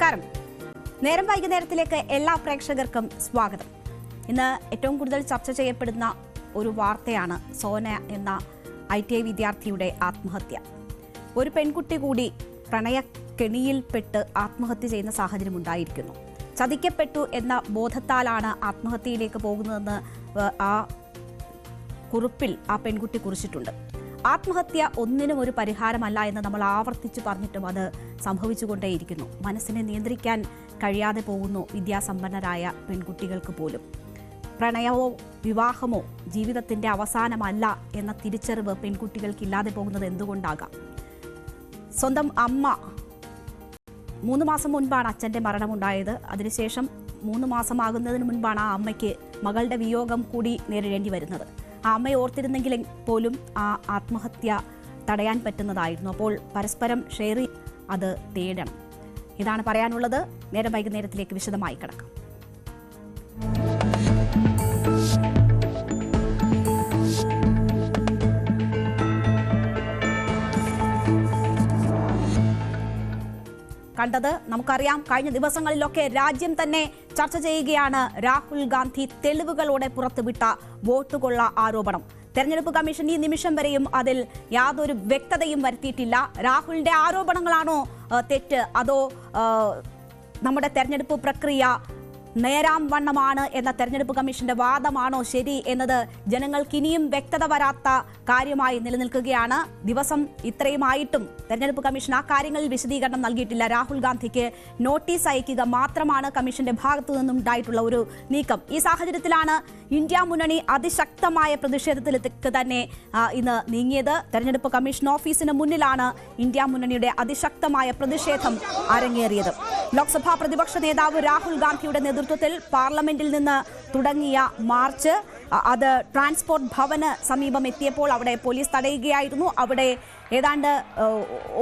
നമസ്കാരം. നേരം വൈകുന്നേരത്തിലേക്ക് എല്ലാ പ്രേക്ഷകർക്കും സ്വാഗതം. ഇന്ന് ഏറ്റവും കൂടുതൽ ചർച്ച ചെയ്യപ്പെടുന്ന ഒരു വാർത്തയാണ് സോന എന്ന ITI വിദ്യാർത്ഥിയുടെ ആത്മഹത്യ. ഒരു പെൺകുട്ടി കൂടി പ്രണയക്കെണിയിൽപ്പെട്ട് ആത്മഹത്യ ചെയ്യുന്ന സാഹചര്യം ഉണ്ടായിരിക്കുന്നു. ചതിക്കപ്പെട്ടു എന്ന ബോധത്താലാണ് ആത്മഹത്യയിലേക്ക് പോകുന്നതെന്ന് ആ കുറിപ്പിൽ ആ പെൺകുട്ടി കുറിച്ചിട്ടുണ്ട്. ആത്മഹത്യ ഒന്നിനും ഒരു പരിഹാരമല്ല എന്ന് നമ്മൾ ആവർത്തിച്ചു പറഞ്ഞിട്ടും അത് സംഭവിച്ചുകൊണ്ടേയിരിക്കുന്നു. മനസ്സിനെ നിയന്ത്രിക്കാൻ കഴിയാതെ പോകുന്നു വിദ്യാസമ്പന്നരായ പെൺകുട്ടികൾക്ക് പോലും. പ്രണയമോ വിവാഹമോ ജീവിതത്തിന്റെ അവസാനമല്ല എന്ന തിരിച്ചറിവ് പെൺകുട്ടികൾക്കില്ലാതെ പോകുന്നത് എന്തുകൊണ്ടാകാം? സ്വന്തം അമ്മ 3 മാസം മുൻപാണ് അച്ഛൻ്റെ മരണമുണ്ടായത്. അതിനുശേഷം 3 മാസമാകുന്നതിന് മുൻപാണ് ആ അമ്മയ്ക്ക് മകളുടെ വിയോഗം കൂടി നേരിടേണ്ടി വരുന്നത്. ആ അമ്മയെ ഓർത്തിരുന്നെങ്കിൽ പോലും ആ ആത്മഹത്യ തടയാൻ പറ്റുന്നതായിരുന്നു. അപ്പോൾ പരസ്പരം ഷെയർ അത് തേടണം. ഇതാണ് പറയാനുള്ളത്. നേരം വൈകുന്നേരത്തിലേക്ക് വിശദമായി കിടക്കാം. കണ്ടത് നമുക്കറിയാം. കഴിഞ്ഞ ദിവസങ്ങളിലൊക്കെ രാജ്യം തന്നെ ചർച്ച ചെയ്യുകയാണ് രാഹുൽ ഗാന്ധി തെളിവുകളോടെ പുറത്തുവിട്ട വോട്ട് കൊള്ള ആരോപണം. തെരഞ്ഞെടുപ്പ് കമ്മീഷൻ ഈ നിമിഷം വരെയും അതിൽ യാതൊരു വ്യക്തതയും വരുത്തിയിട്ടില്ല. രാഹുലിന്റെ ആരോപണങ്ങളാണോ തെറ്റ്, അതോ നമ്മുടെ തെരഞ്ഞെടുപ്പ് പ്രക്രിയ നേരാം വണ്ണമാണ് എന്ന തെരഞ്ഞെടുപ്പ് കമ്മീഷന്റെ വാദമാണോ ശരി എന്നത് ജനങ്ങൾക്ക് ഇനിയും വ്യക്തത വരാത്ത കാര്യമായി നിലനിൽക്കുകയാണ്. ദിവസം ഇത്രയുമായിട്ടും തെരഞ്ഞെടുപ്പ് കമ്മീഷൻ ആ കാര്യങ്ങളിൽ വിശദീകരണം നൽകിയിട്ടില്ല. രാഹുൽ ഗാന്ധിക്ക് നോട്ടീസ് അയക്കുക മാത്രമാണ് കമ്മീഷന്റെ ഭാഗത്തു നിന്നും ഉണ്ടായിട്ടുള്ള ഒരു നീക്കം. ഈ സാഹചര്യത്തിലാണ് ഇന്ത്യ മുന്നണി അതിശക്തമായ പ്രതിഷേധത്തിലേക്ക് തന്നെ ഇന്ന് നീങ്ങിയത്. തെരഞ്ഞെടുപ്പ് കമ്മീഷൻ ഓഫീസിന് മുന്നിലാണ് ഇന്ത്യ മുന്നണിയുടെ അതിശക്തമായ പ്രതിഷേധം അരങ്ങേറിയത്. ലോക്സഭാ പ്രതിപക്ഷ നേതാവ് രാഹുൽ ഗാന്ധിയുടെ നേതൃത്വത്തിൽ പാർലമെന്റിൽ നിന്ന് തുടങ്ങിയ മാർച്ച് അത് ട്രാൻസ്പോർട്ട് ഭവന് സമീപം എത്തിയപ്പോൾ അവിടെ പോലീസ് തടയുകയായിരുന്നു. അവിടെ ഏതാണ്ട്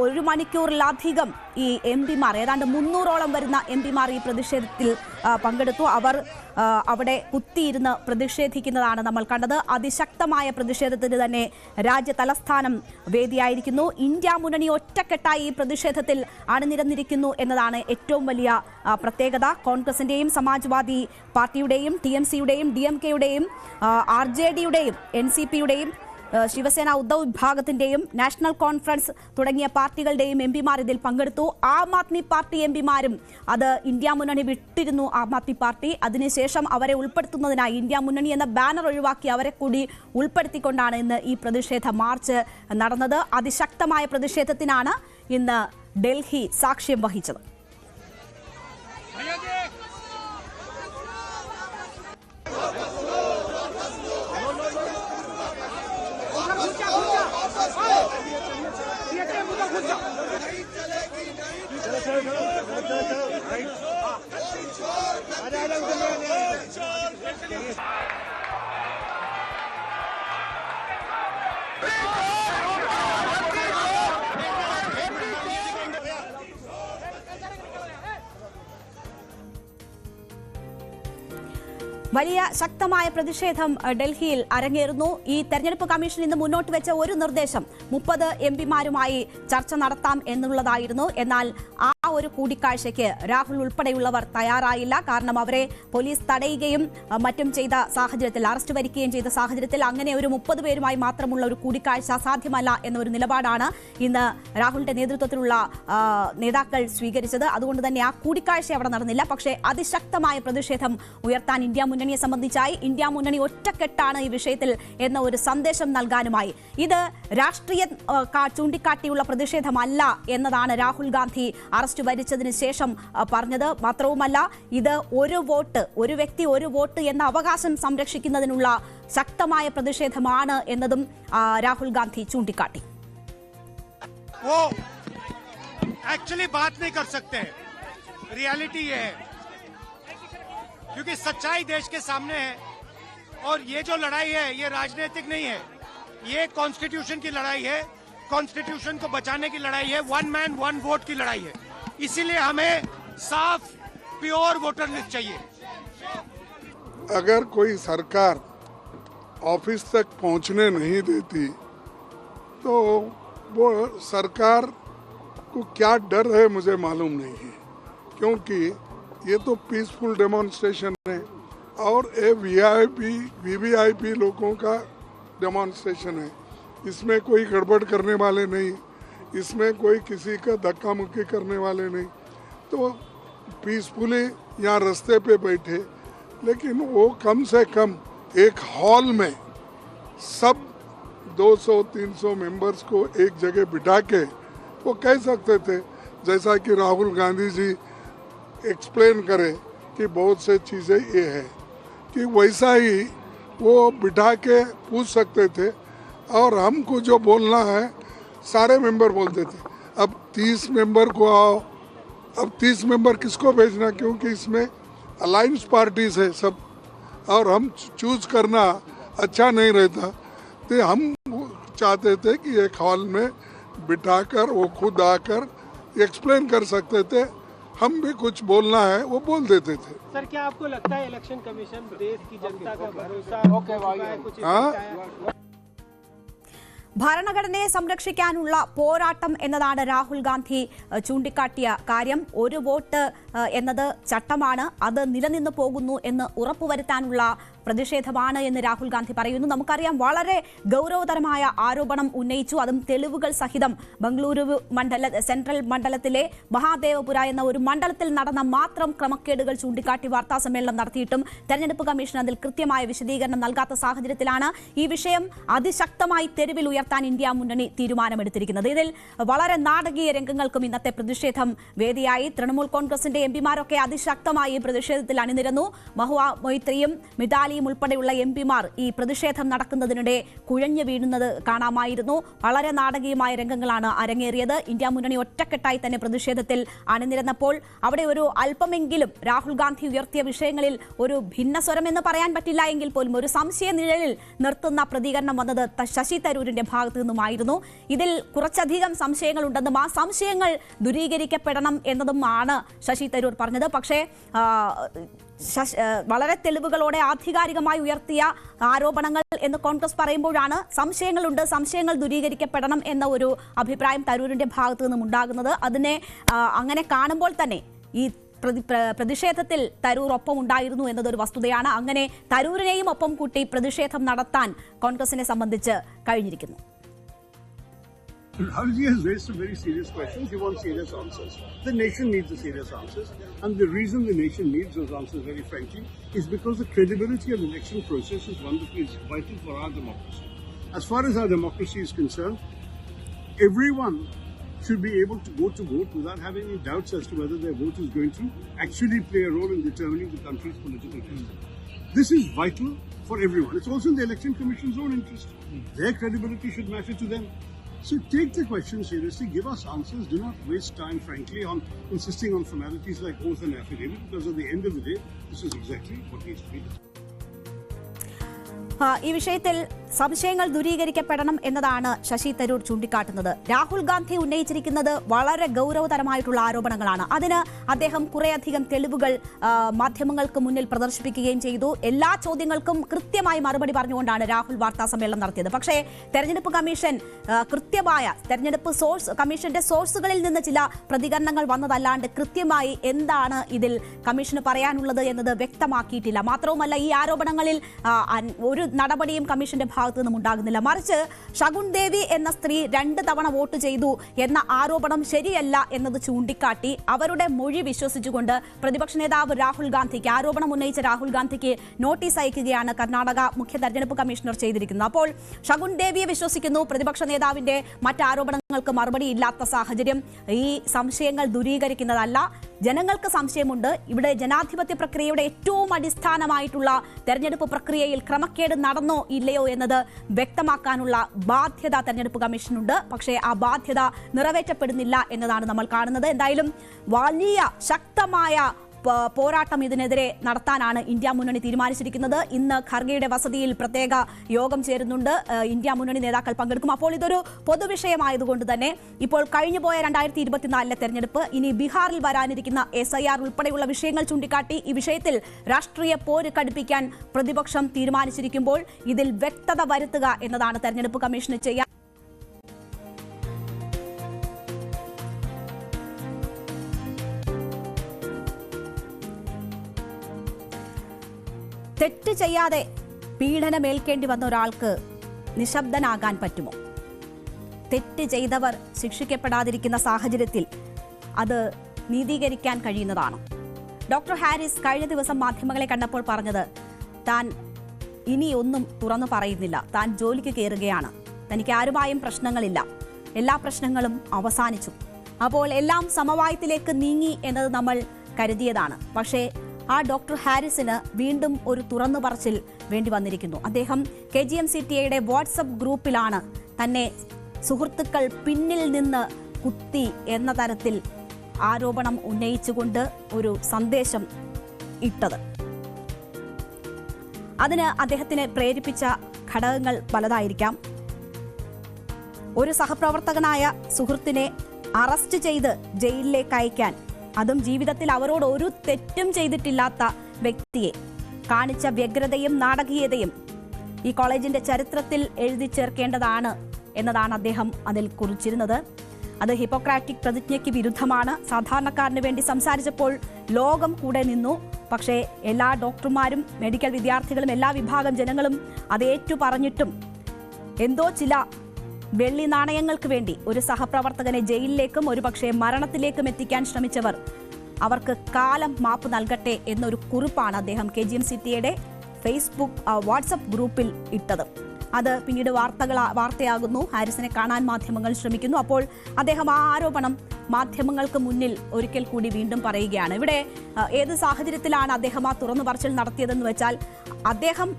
1 മണിക്കൂറിലധികം ഈ MP-മാർ, ഏതാണ്ട് 300ഓളം വരുന്ന MP-മാർ ഈ പ്രതിഷേധത്തിൽ പങ്കെടുത്തു. അവർ അവിടെ കുത്തിയിരുന്ന് പ്രതിഷേധിക്കുന്നതാണ് നമ്മൾ കണ്ടത്. അതിശക്തമായ പ്രതിഷേധത്തിന് തന്നെ രാജ്യ തലസ്ഥാനം വേദിയായിരിക്കുന്നു. ഇന്ത്യ മുന്നണി ഒറ്റക്കെട്ടായി ഈ പ്രതിഷേധത്തിൽ അണിനിരന്നിരിക്കുന്നു എന്നതാണ് ഏറ്റവും വലിയ പ്രത്യേകത. കോൺഗ്രസിന്റെയും സമാജ്വാദി പാർട്ടിയുടെയും TMCയുടെയും DMKയുടെയും RJDയുടെയും NCPയുടെയും ശിവസേന ഉദ്ധവ് വിഭാഗത്തിന്റെയും നാഷണൽ കോൺഫറൻസ് തുടങ്ങിയ പാർട്ടികളുടെയും MP-മാർ ഇതിൽ പങ്കെടുത്തു. ആം ആദ്മി പാർട്ടി MP-മാരും അത് ഇന്ത്യ മുന്നണി വിട്ടിരുന്നു. ആം ആദ്മി പാർട്ടി അതിനുശേഷം അവരെ ഉൾപ്പെടുത്തുന്നതിനായി ഇന്ത്യ മുന്നണി എന്ന ബാനർ ഒഴിവാക്കി അവരെ കൂടി ഉൾപ്പെടുത്തിക്കൊണ്ടാണ് ഇന്ന് ഈ പ്രതിഷേധ മാർച്ച് നടന്നത്. അതിശക്തമായ പ്രതിഷേധത്തിനാണ് ഇന്ന് ഡൽഹി സാക്ഷ്യം വഹിച്ചത്. വലിയ ശക്തമായ പ്രതിഷേധം ഡൽഹിയിൽ അരങ്ങേറുന്നു. ഈ തെരഞ്ഞെടുപ്പ് കമ്മീഷൻ ഇന്ന് മുന്നോട്ട് വെച്ച ഒരു നിർദ്ദേശം 30 MP-മാരുമായി ചർച്ച നടത്താം എന്നുള്ളതായിരുന്നു. എന്നാൽ ആ ഒരു കൂടിക്കാഴ്ചയ്ക്ക് രാഹുൽ ഉൾപ്പെടെയുള്ളവർ തയ്യാറായില്ല. കാരണം അവരെ പോലീസ് തടയുകയും മറ്റും ചെയ്ത സാഹചര്യത്തിൽ, അറസ്റ്റ് വരിക്കുകയും ചെയ്ത സാഹചര്യത്തിൽ അങ്ങനെ ഒരു 30 പേരുമായി മാത്രമുള്ള ഒരു കൂടിക്കാഴ്ച സാധ്യമല്ല എന്നൊരു നിലപാടാണ് ഇന്ന് രാഹുലിന്റെ നേതൃത്വത്തിലുള്ള നേതാക്കൾ സ്വീകരിച്ചത്. അതുകൊണ്ട് തന്നെ ആ കൂടിക്കാഴ്ച അവിടെ നടന്നില്ല. പക്ഷേ അതിശക്തമായ പ്രതിഷേധം ഉയർത്താൻ ഇന്ത്യ മുന്നണിയെ സംബന്ധിച്ചായി ഇന്ത്യ മുന്നണി ഒറ്റക്കെട്ടാണ് ഈ വിഷയത്തിൽ എന്ന ഒരു സന്ദേശം നൽകാനുമായി. ഇത് രാഷ്ട്രീയ ചൂണ്ടിക്കാട്ടിയുള്ള പ്രതിഷേധമല്ല എന്നതാണ് രാഹുൽ ഗാന്ധി അറസ്റ്റ് വരിച്ചതിന് ശേഷം പറഞ്ഞത്. മാത്രവുമല്ല, ഇത് ഒരു വ്യക്തി ഒരു വോട്ട് എന്ന അവകാശം സംരക്ഷിക്കുന്നതിനുള്ള ശക്തമായ പ്രതിഷേധമാണ് എന്നതും രാഹുൽ ഗാന്ധി ചൂണ്ടിക്കാട്ടി. क्योंकि सच्चाई देश के सामने है और ये जो लड़ाई है ये राजनीतिक नहीं है, ये कॉन्स्टिट्यूशन की लड़ाई है, कॉन्स्टिट्यूशन को बचाने की लड़ाई है, 1 मैन 1 वोट की लड़ाई है. इसीलिए हमें साफ प्योर वोटर लिस्ट चाहिए. अगर कोई सरकार ऑफिस तक पहुंचने नहीं देती तो वो सरकार को क्या डर है मुझे मालूम नहीं है. क्योंकि ये तो पीसफुल डेमोन्स्ट्रेशन है और ये वीवीआईपी लोगों का डेमोन्स्ट्रेशन है। इसमें कोई गड़बड़ करने वाले नहीं, इसमें कोई किसी का धक्का मुक्की करने वाले नहीं। तो पीसफुली यहाँ रास्ते पे बैठे, लेकिन वो कम से कम एक हॉल में सब 200-300 मेंबर्स को एक जगह बिठा के वो कह सकते थे, जैसा कि राहुल गांधी जी एक्सप्लेन करे कि बहुत से चीज़ें ये है, कि वैसा ही वो बिठा के पूछ सकते थे और हमको जो बोलना है सारे मेंबर बोलते थे। अब 30 मेंबर को आओ, अब 30 मेंबर किसको भेजना, क्योंकि इसमें अलायंस पार्टीज है सब, और हम चूज करना अच्छा नहीं रहता। तो हम चाहते थे कि एक हॉल में बिठाकर वो खुद आकर एक्सप्लेन कर सकते थे, हम भी कुछ बोलना है वो बोल देते थे। सर, क्या आपको लगता है इलेक्शन कमीशन देश की जनता का भरोसा कुछ ഭരണഘടനയെ സംരക്ഷിക്കാനുള്ള പോരാട്ടം എന്നതാണ് രാഹുൽ ഗാന്ധി ചൂണ്ടിക്കാട്ടിയ കാര്യം. ഒരു വോട്ട് എന്നത് ചട്ടമാണ്, അത് നിലനിന്നു പോകുന്നു എന്ന് ഉറപ്പുവരുത്താനുള്ള പ്രതിഷേധമാണ് എന്ന് രാഹുൽ ഗാന്ധി പറയുന്നു. നമുക്കറിയാം, വളരെ ഗൗരവതരമായ ആരോപണം ഉന്നയിച്ചു, അതും തെളിവുകൾ സഹിതം. ബംഗളൂരു സെൻട്രൽ മണ്ഡലത്തിലെ മഹാദേവപുര എന്ന ഒരു മണ്ഡലത്തിൽ നടന്ന മാത്രം ക്രമക്കേടുകൾ ചൂണ്ടിക്കാട്ടി വാർത്താ സമ്മേളനം നടത്തിയിട്ടും തെരഞ്ഞെടുപ്പ് കമ്മീഷൻ അതിൽ കൃത്യമായ വിശദീകരണം നൽകാത്ത സാഹചര്യത്തിലാണ് ഈ വിഷയം അതിശക്തമായി തെരുവിൽ ഉയർത്താൻ ഇന്ത്യ മുന്നണി തീരുമാനമെടുത്തിരിക്കുന്നത്. ഇതിൽ വളരെ നാടകീയ രംഗങ്ങൾക്കും ഇന്നത്തെ പ്രതിഷേധം വേദിയായി. തൃണമൂൽ കോൺഗ്രസിന്റെ എംപിമാരൊക്കെ അതിശക്തമായി പ്രതിഷേധത്തിൽ അണിനിരന്നു. മഹുവ മൊയ്ത്രിയും മിതാലിയും ഉൾപ്പെടെയുള്ള എംപിമാർ ഈ പ്രതിഷേധം നടക്കുന്നതിനിടെ കുഴഞ്ഞു വീഴുന്നത് കാണാമായിരുന്നു. വളരെ നാടകീയമായ രംഗങ്ങളാണ് അരങ്ങേറിയത്. ഇന്ത്യ മുന്നണി ഒറ്റക്കെട്ടായി തന്നെ പ്രതിഷേധത്തിൽ അണിനിരന്നപ്പോൾ അവിടെ ഒരു അല്പമെങ്കിലും രാഹുൽ ഗാന്ധി ഉയർത്തിയ വിഷയങ്ങളിൽ ഒരു ഭിന്നസ്വരം എന്ന് പറയാൻ പറ്റില്ല എങ്കിൽ പോലും ഒരു സംശയ നിഴലിൽ നിർത്തുന്ന പ്രതികരണം വന്നത് ശശി തരൂരിന്റെ ഭാഗത്തു നിന്നുമായിരുന്നു. ഇതിൽ കുറച്ചധികം സംശയങ്ങളുണ്ടെന്നും ആ സംശയങ്ങൾ ദൂരീകരിക്കപ്പെടണം എന്നതുമാണ് ശശി തരൂർ പറഞ്ഞത്. പക്ഷേ വളരെ തെളിവുകളോടെ ആധികാരികമായി ഉയർത്തിയ ആരോപണങ്ങൾ എന്ന് കോൺഗ്രസ് പറയുമ്പോഴാണ് സംശയങ്ങളുണ്ട്, സംശയങ്ങൾ ദൂരീകരിക്കപ്പെടണം എന്ന ഒരു അഭിപ്രായം തരൂരിന്റെ ഭാഗത്തു നിന്നും ഉണ്ടാകുന്നത്. അതിനെ അങ്ങനെ കാണുമ്പോൾ തന്നെ ഈ പ്രതിഷേധത്തിൽ തരൂർ ഒപ്പം ഉണ്ടായിരുന്നു എന്നതൊരു വസ്തുതയാണ്. അങ്ങനെ തരൂരിനെയും ഒപ്പം കൂട്ടി പ്രതിഷേധം നടത്താൻ കോൺഗ്രസിനെ സംബന്ധിച്ച് കഴിഞ്ഞിരിക്കുന്നു. Rahulji has raised some very serious questions. He wants serious answers. The nation needs the serious answers. And the reason the nation needs those answers, very frankly, is because the credibility of the election process is one that is vital for our democracy. As far as our democracy is concerned, everyone should be able to vote without having any doubts as to whether their vote is going to actually play a role in determining the country's political destiny. This is vital for everyone. It's also in the Election Commission's own interest. Their credibility should matter to them. So take the question seriously, give us answers, do not waste time, frankly, on insisting on formalities like oath and affidavit, because at the end of the day, this is exactly what needs to be done. ഈ വിഷയത്തിൽ സംശയങ്ങൾ ദൂരീകരിക്കപ്പെടണം എന്നതാണ് ശശി തരൂർ ചൂണ്ടിക്കാട്ടുന്നത്. രാഹുൽ ഗാന്ധി ഉന്നയിച്ചിരിക്കുന്നത് വളരെ ഗൗരവതരമായിട്ടുള്ള ആരോപണങ്ങളാണ്. അതിന് അദ്ദേഹം കുറേയധികം തെളിവുകൾ മാധ്യമങ്ങൾക്ക് മുന്നിൽ പ്രദർശിപ്പിക്കുകയും ചെയ്തു. എല്ലാ ചോദ്യങ്ങൾക്കും കൃത്യമായി മറുപടി പറഞ്ഞുകൊണ്ടാണ് രാഹുൽ വാർത്താ സമ്മേളനം നടത്തിയത്. പക്ഷേ തെരഞ്ഞെടുപ്പ് കമ്മീഷൻ കൃത്യമായ തെരഞ്ഞെടുപ്പ് കമ്മീഷന്റെ സോഴ്സുകളിൽ നിന്ന് ചില പ്രതികരണങ്ങൾ വന്നതല്ലാണ്ട് കൃത്യമായി എന്താണ് ഇതിൽ കമ്മീഷന് പറയാനുള്ളത് എന്നത് വ്യക്തമാക്കിയിട്ടില്ല. മാത്രവുമല്ല, ഈ ആരോപണങ്ങളിൽ ഒരു നടപടിയും കമ്മീഷന്റെ ഭാഗത്തു നിന്നും ഉണ്ടാകുന്നില്ല. മറിച്ച് ശകുൻ ദേവി എന്ന സ്ത്രീ 2 തവണ വോട്ട് ചെയ്തു എന്ന ആരോപണം ശരിയല്ല എന്നത് ചൂണ്ടിക്കാട്ടി അവരുടെ മൊഴി വിശ്വസിച്ചുകൊണ്ട് പ്രതിപക്ഷ നേതാവ് രാഹുൽ ഗാന്ധിക്ക്, ആരോപണം ഉന്നയിച്ച രാഹുൽ ഗാന്ധിക്ക് നോട്ടീസ് അയക്കുകയാണ് കർണാടക മുഖ്യ തെരഞ്ഞെടുപ്പ് കമ്മീഷണർ ചെയ്തിരിക്കുന്നത്. അപ്പോൾ ശകുൻ ദേവിയെ വിശ്വസിക്കുന്നു. പ്രതിപക്ഷ നേതാവിന്റെ മറ്റാരോപണങ്ങൾക്ക് മറുപടിയില്ലാത്ത സാഹചര്യം ഈ സംശയങ്ങൾ ദൂരീകരിക്കുന്നതല്ല. ജനങ്ങൾക്ക് സംശയമുണ്ട്. ഇവിടെ ജനാധിപത്യ പ്രക്രിയയുടെ ഏറ്റവും അടിസ്ഥാനമായിട്ടുള്ള തെരഞ്ഞെടുപ്പ് പ്രക്രിയയിൽ ക്രമക്കേട് നടന്നോ ഇല്ലയോ എന്നത് വ്യക്തമാക്കാനുള്ള ബാധ്യത തെരഞ്ഞെടുപ്പ് കമ്മീഷനുണ്ട്. പക്ഷേ ആ ബാധ്യത നിറവേറ്റപ്പെടുന്നില്ല എന്നതാണ് നമ്മൾ കാണുന്നത്. എന്തായാലും വലിയ ശക്തമായ പോരാട്ടം ഇതിനെതിരെ നടത്താനാണ് ഇന്ത്യ മുന്നണി തീരുമാനിച്ചിരിക്കുന്നത്. ഇന്ന് ഖർഗെയുടെ വസതിയിൽ പ്രത്യേക യോഗം ചേരുന്നുണ്ട്. ഇന്ത്യ മുന്നണി നേതാക്കൾ പങ്കെടുക്കും. അപ്പോൾ ഇതൊരു പൊതുവിഷയമായതുകൊണ്ട് തന്നെ ഇപ്പോൾ കഴിഞ്ഞുപോയ 2024 തെരഞ്ഞെടുപ്പ്, ഇനി ബീഹാറിൽ വരാനിരിക്കുന്ന SIR ഉൾപ്പെടെയുള്ള വിഷയങ്ങൾ ചൂണ്ടിക്കാട്ടി ഈ വിഷയത്തിൽ രാഷ്ട്രീയ പോര് കടുപ്പിക്കാൻ പ്രതിപക്ഷം തീരുമാനിച്ചിരിക്കുമ്പോൾ ഇതിൽ വ്യക്തത വരുത്തുക എന്നതാണ് തെരഞ്ഞെടുപ്പ് കമ്മീഷന് ചെയ്യാൻ തെറ്റ് ചെയ്യാതെ പീഡനമേൽക്കേണ്ടി വന്ന ഒരാൾക്ക് നിശബ്ദനാകാൻ പറ്റുമോ? തെറ്റ് ചെയ്തവർ ശിക്ഷിക്കപ്പെടാതിരിക്കുന്ന സാഹചര്യത്തിൽ അത് നീതീകരിക്കാൻ കഴിയുന്നതാണ്. ഡോക്ടർ ഹാരിസ് കഴിഞ്ഞ ദിവസം മാധ്യമങ്ങളെ കണ്ടപ്പോൾ പറഞ്ഞത് താൻ ഇനിയൊന്നും തുറന്നു പറയുന്നില്ല, താൻ ജോലിക്ക് കയറുകയാണ്, തനിക്ക് ആരുമായും പ്രശ്നങ്ങളില്ല, എല്ലാ പ്രശ്നങ്ങളും അവസാനിച്ചു, അപ്പോൾ എല്ലാം സമവായത്തിലേക്ക് നീങ്ങി എന്നത് നമ്മൾ കരുതിയതാണ്. പക്ഷേ ആ ഡോക്ടർ ഹാരിസിന് വീണ്ടും ഒരു തുറന്നു പറച്ചിൽ വേണ്ടി വന്നിരിക്കുന്നു. അദ്ദേഹം KGM-CTA വാട്സപ്പ് ഗ്രൂപ്പിലാണ് തന്നെ സുഹൃത്തുക്കൾ പിന്നിൽ നിന്ന് കുത്തി എന്ന തരത്തിൽ ആരോപണം ഉന്നയിച്ചുകൊണ്ട് ഒരു സന്ദേശം ഇട്ടത്. അതിന് അദ്ദേഹത്തിനെ പ്രേരിപ്പിച്ച ഘടകങ്ങൾ പലതായിരിക്കാം. ഒരു സഹപ്രവർത്തകനായ സുഹൃത്തിനെ അറസ്റ്റ് ചെയ്ത് ജയിലിലേക്ക് അയക്കാൻ, അതും ജീവിതത്തിൽ അവരോട് ഒരു തെറ്റും ചെയ്തിട്ടില്ലാത്ത വ്യക്തിയെ, കാണിച്ച വ്യഗ്രതയും നാടകീയതയും ഈ കോളേജിന്റെ ചരിത്രത്തിൽ എഴുതി ചേർക്കേണ്ടതാണ് എന്നതാണ് അദ്ദേഹം അതിൽ കുറിച്ചിരുന്നത്. അത് ഹിപ്പോക്രാറ്റിക് പ്രതിജ്ഞയ്ക്ക് വിരുദ്ധമാണ്. സാധാരണക്കാരന് വേണ്ടി സംസാരിച്ചപ്പോൾ ലോകം കൂടെ നിന്നു. പക്ഷേ എല്ലാ ഡോക്ടർമാരും മെഡിക്കൽ വിദ്യാർത്ഥികളും എല്ലാ വിഭാഗം ജനങ്ങളും അത് ഏറ്റു പറഞ്ഞിട്ടും എന്തോ ചില വെള്ളി നാണയങ്ങൾക്ക് വേണ്ടി ഒരു സഹപ്രവർത്തകനെ ജയിലിലേക്കും ഒരുപക്ഷെ മരണത്തിലേക്കും എത്തിക്കാൻ ശ്രമിച്ചവർ, അവർക്ക് കാലം മാപ്പ് നൽകട്ടെ എന്നൊരു കുറിപ്പാണ് അദ്ദേഹം KGM-CTA വാട്സപ്പ് ഗ്രൂപ്പിൽ ഇട്ടത്. അത് പിന്നീട് വാർത്തയാകുന്നു. ഹാരിസിനെ കാണാൻ മാധ്യമങ്ങൾ ശ്രമിക്കുന്നു. അപ്പോൾ അദ്ദേഹം ആ ആരോപണം മാധ്യമങ്ങൾക്ക് മുന്നിൽ ഒരിക്കൽ കൂടി വീണ്ടും പറയുകയാണ്. ഇവിടെ ഏത് സാഹചര്യത്തിലാണ് അദ്ദേഹം ആ തുറന്നു പറച്ചിൽ നടത്തിയതെന്ന് വെച്ചാൽ, അദ്ദേഹം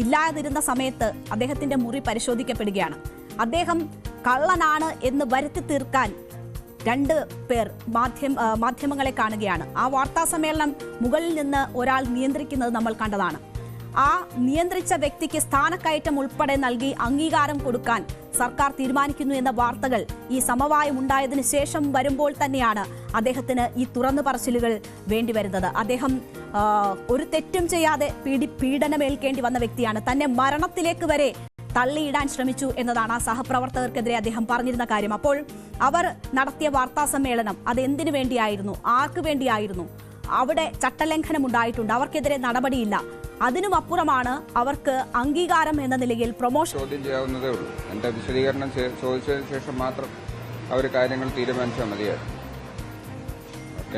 ഇല്ലാതിരുന്ന സമയത്ത് അദ്ദേഹത്തിന്റെ മുറി പരിശോധിക്കപ്പെടുകയാണ്. അദ്ദേഹം കള്ളനാണ് എന്ന് വരുത്തി തീർക്കാൻ 2 പേർ മാധ്യമങ്ങളെ കാണുകയാണ്. ആ വാർത്താ സമ്മേളനം മുകളിൽ നിന്ന് ഒരാൾ നിയന്ത്രിക്കുന്നത് നമ്മൾ കണ്ടതാണ്. ആ നിയന്ത്രിച്ച വ്യക്തിക്ക് സ്ഥാനക്കയറ്റം ഉൾപ്പെടെ നൽകി അംഗീകാരം കൊടുക്കാൻ സർക്കാർ തീരുമാനിക്കുന്നു എന്ന വാർത്തകൾ ഈ സമവായം ഉണ്ടായതിനു ശേഷം വരുമ്പോൾ തന്നെയാണ് അദ്ദേഹത്തിന് ഈ തുറന്നു പറച്ചിലുകൾ വേണ്ടിവരുന്നത്. അദ്ദേഹം ഒരു തെറ്റും ചെയ്യാതെ പീഡനമേൽക്കേണ്ടി വന്ന വ്യക്തിയാണ്. തന്നെ മരണത്തിലേക്ക് വരെ തള്ളിയിടാൻ ശ്രമിച്ചു എന്നതാണ് ആ സഹപ്രവർത്തകർക്കെതിരെ അദ്ദേഹം പറഞ്ഞിരുന്ന കാര്യം. അപ്പോൾ അവർ നടത്തിയ വാർത്താ സമ്മേളനം അത് എന്തിനു വേണ്ടിയായിരുന്നു, ആർക്ക് വേണ്ടിയായിരുന്നു? അവിടെ ചട്ടലംഘനം ഉണ്ടായിട്ടുണ്ട്, അവർക്കെതിരെ നടപടിയില്ല. അതിനുമപ്പുറമാണ് അവർക്ക് അംഗീകാരം എന്ന നിലയിൽ പ്രൊമോഷൻ. ചോദ്യം ചെയ്യാവുന്നതേ ഉള്ളൂ. എന്റെ വിശദീകരണം ചോദിച്ചതിന് ശേഷം മാത്രം അവർ കാര്യങ്ങൾ തീരുമാനിച്ചാൽ മതിയായിരുന്നു.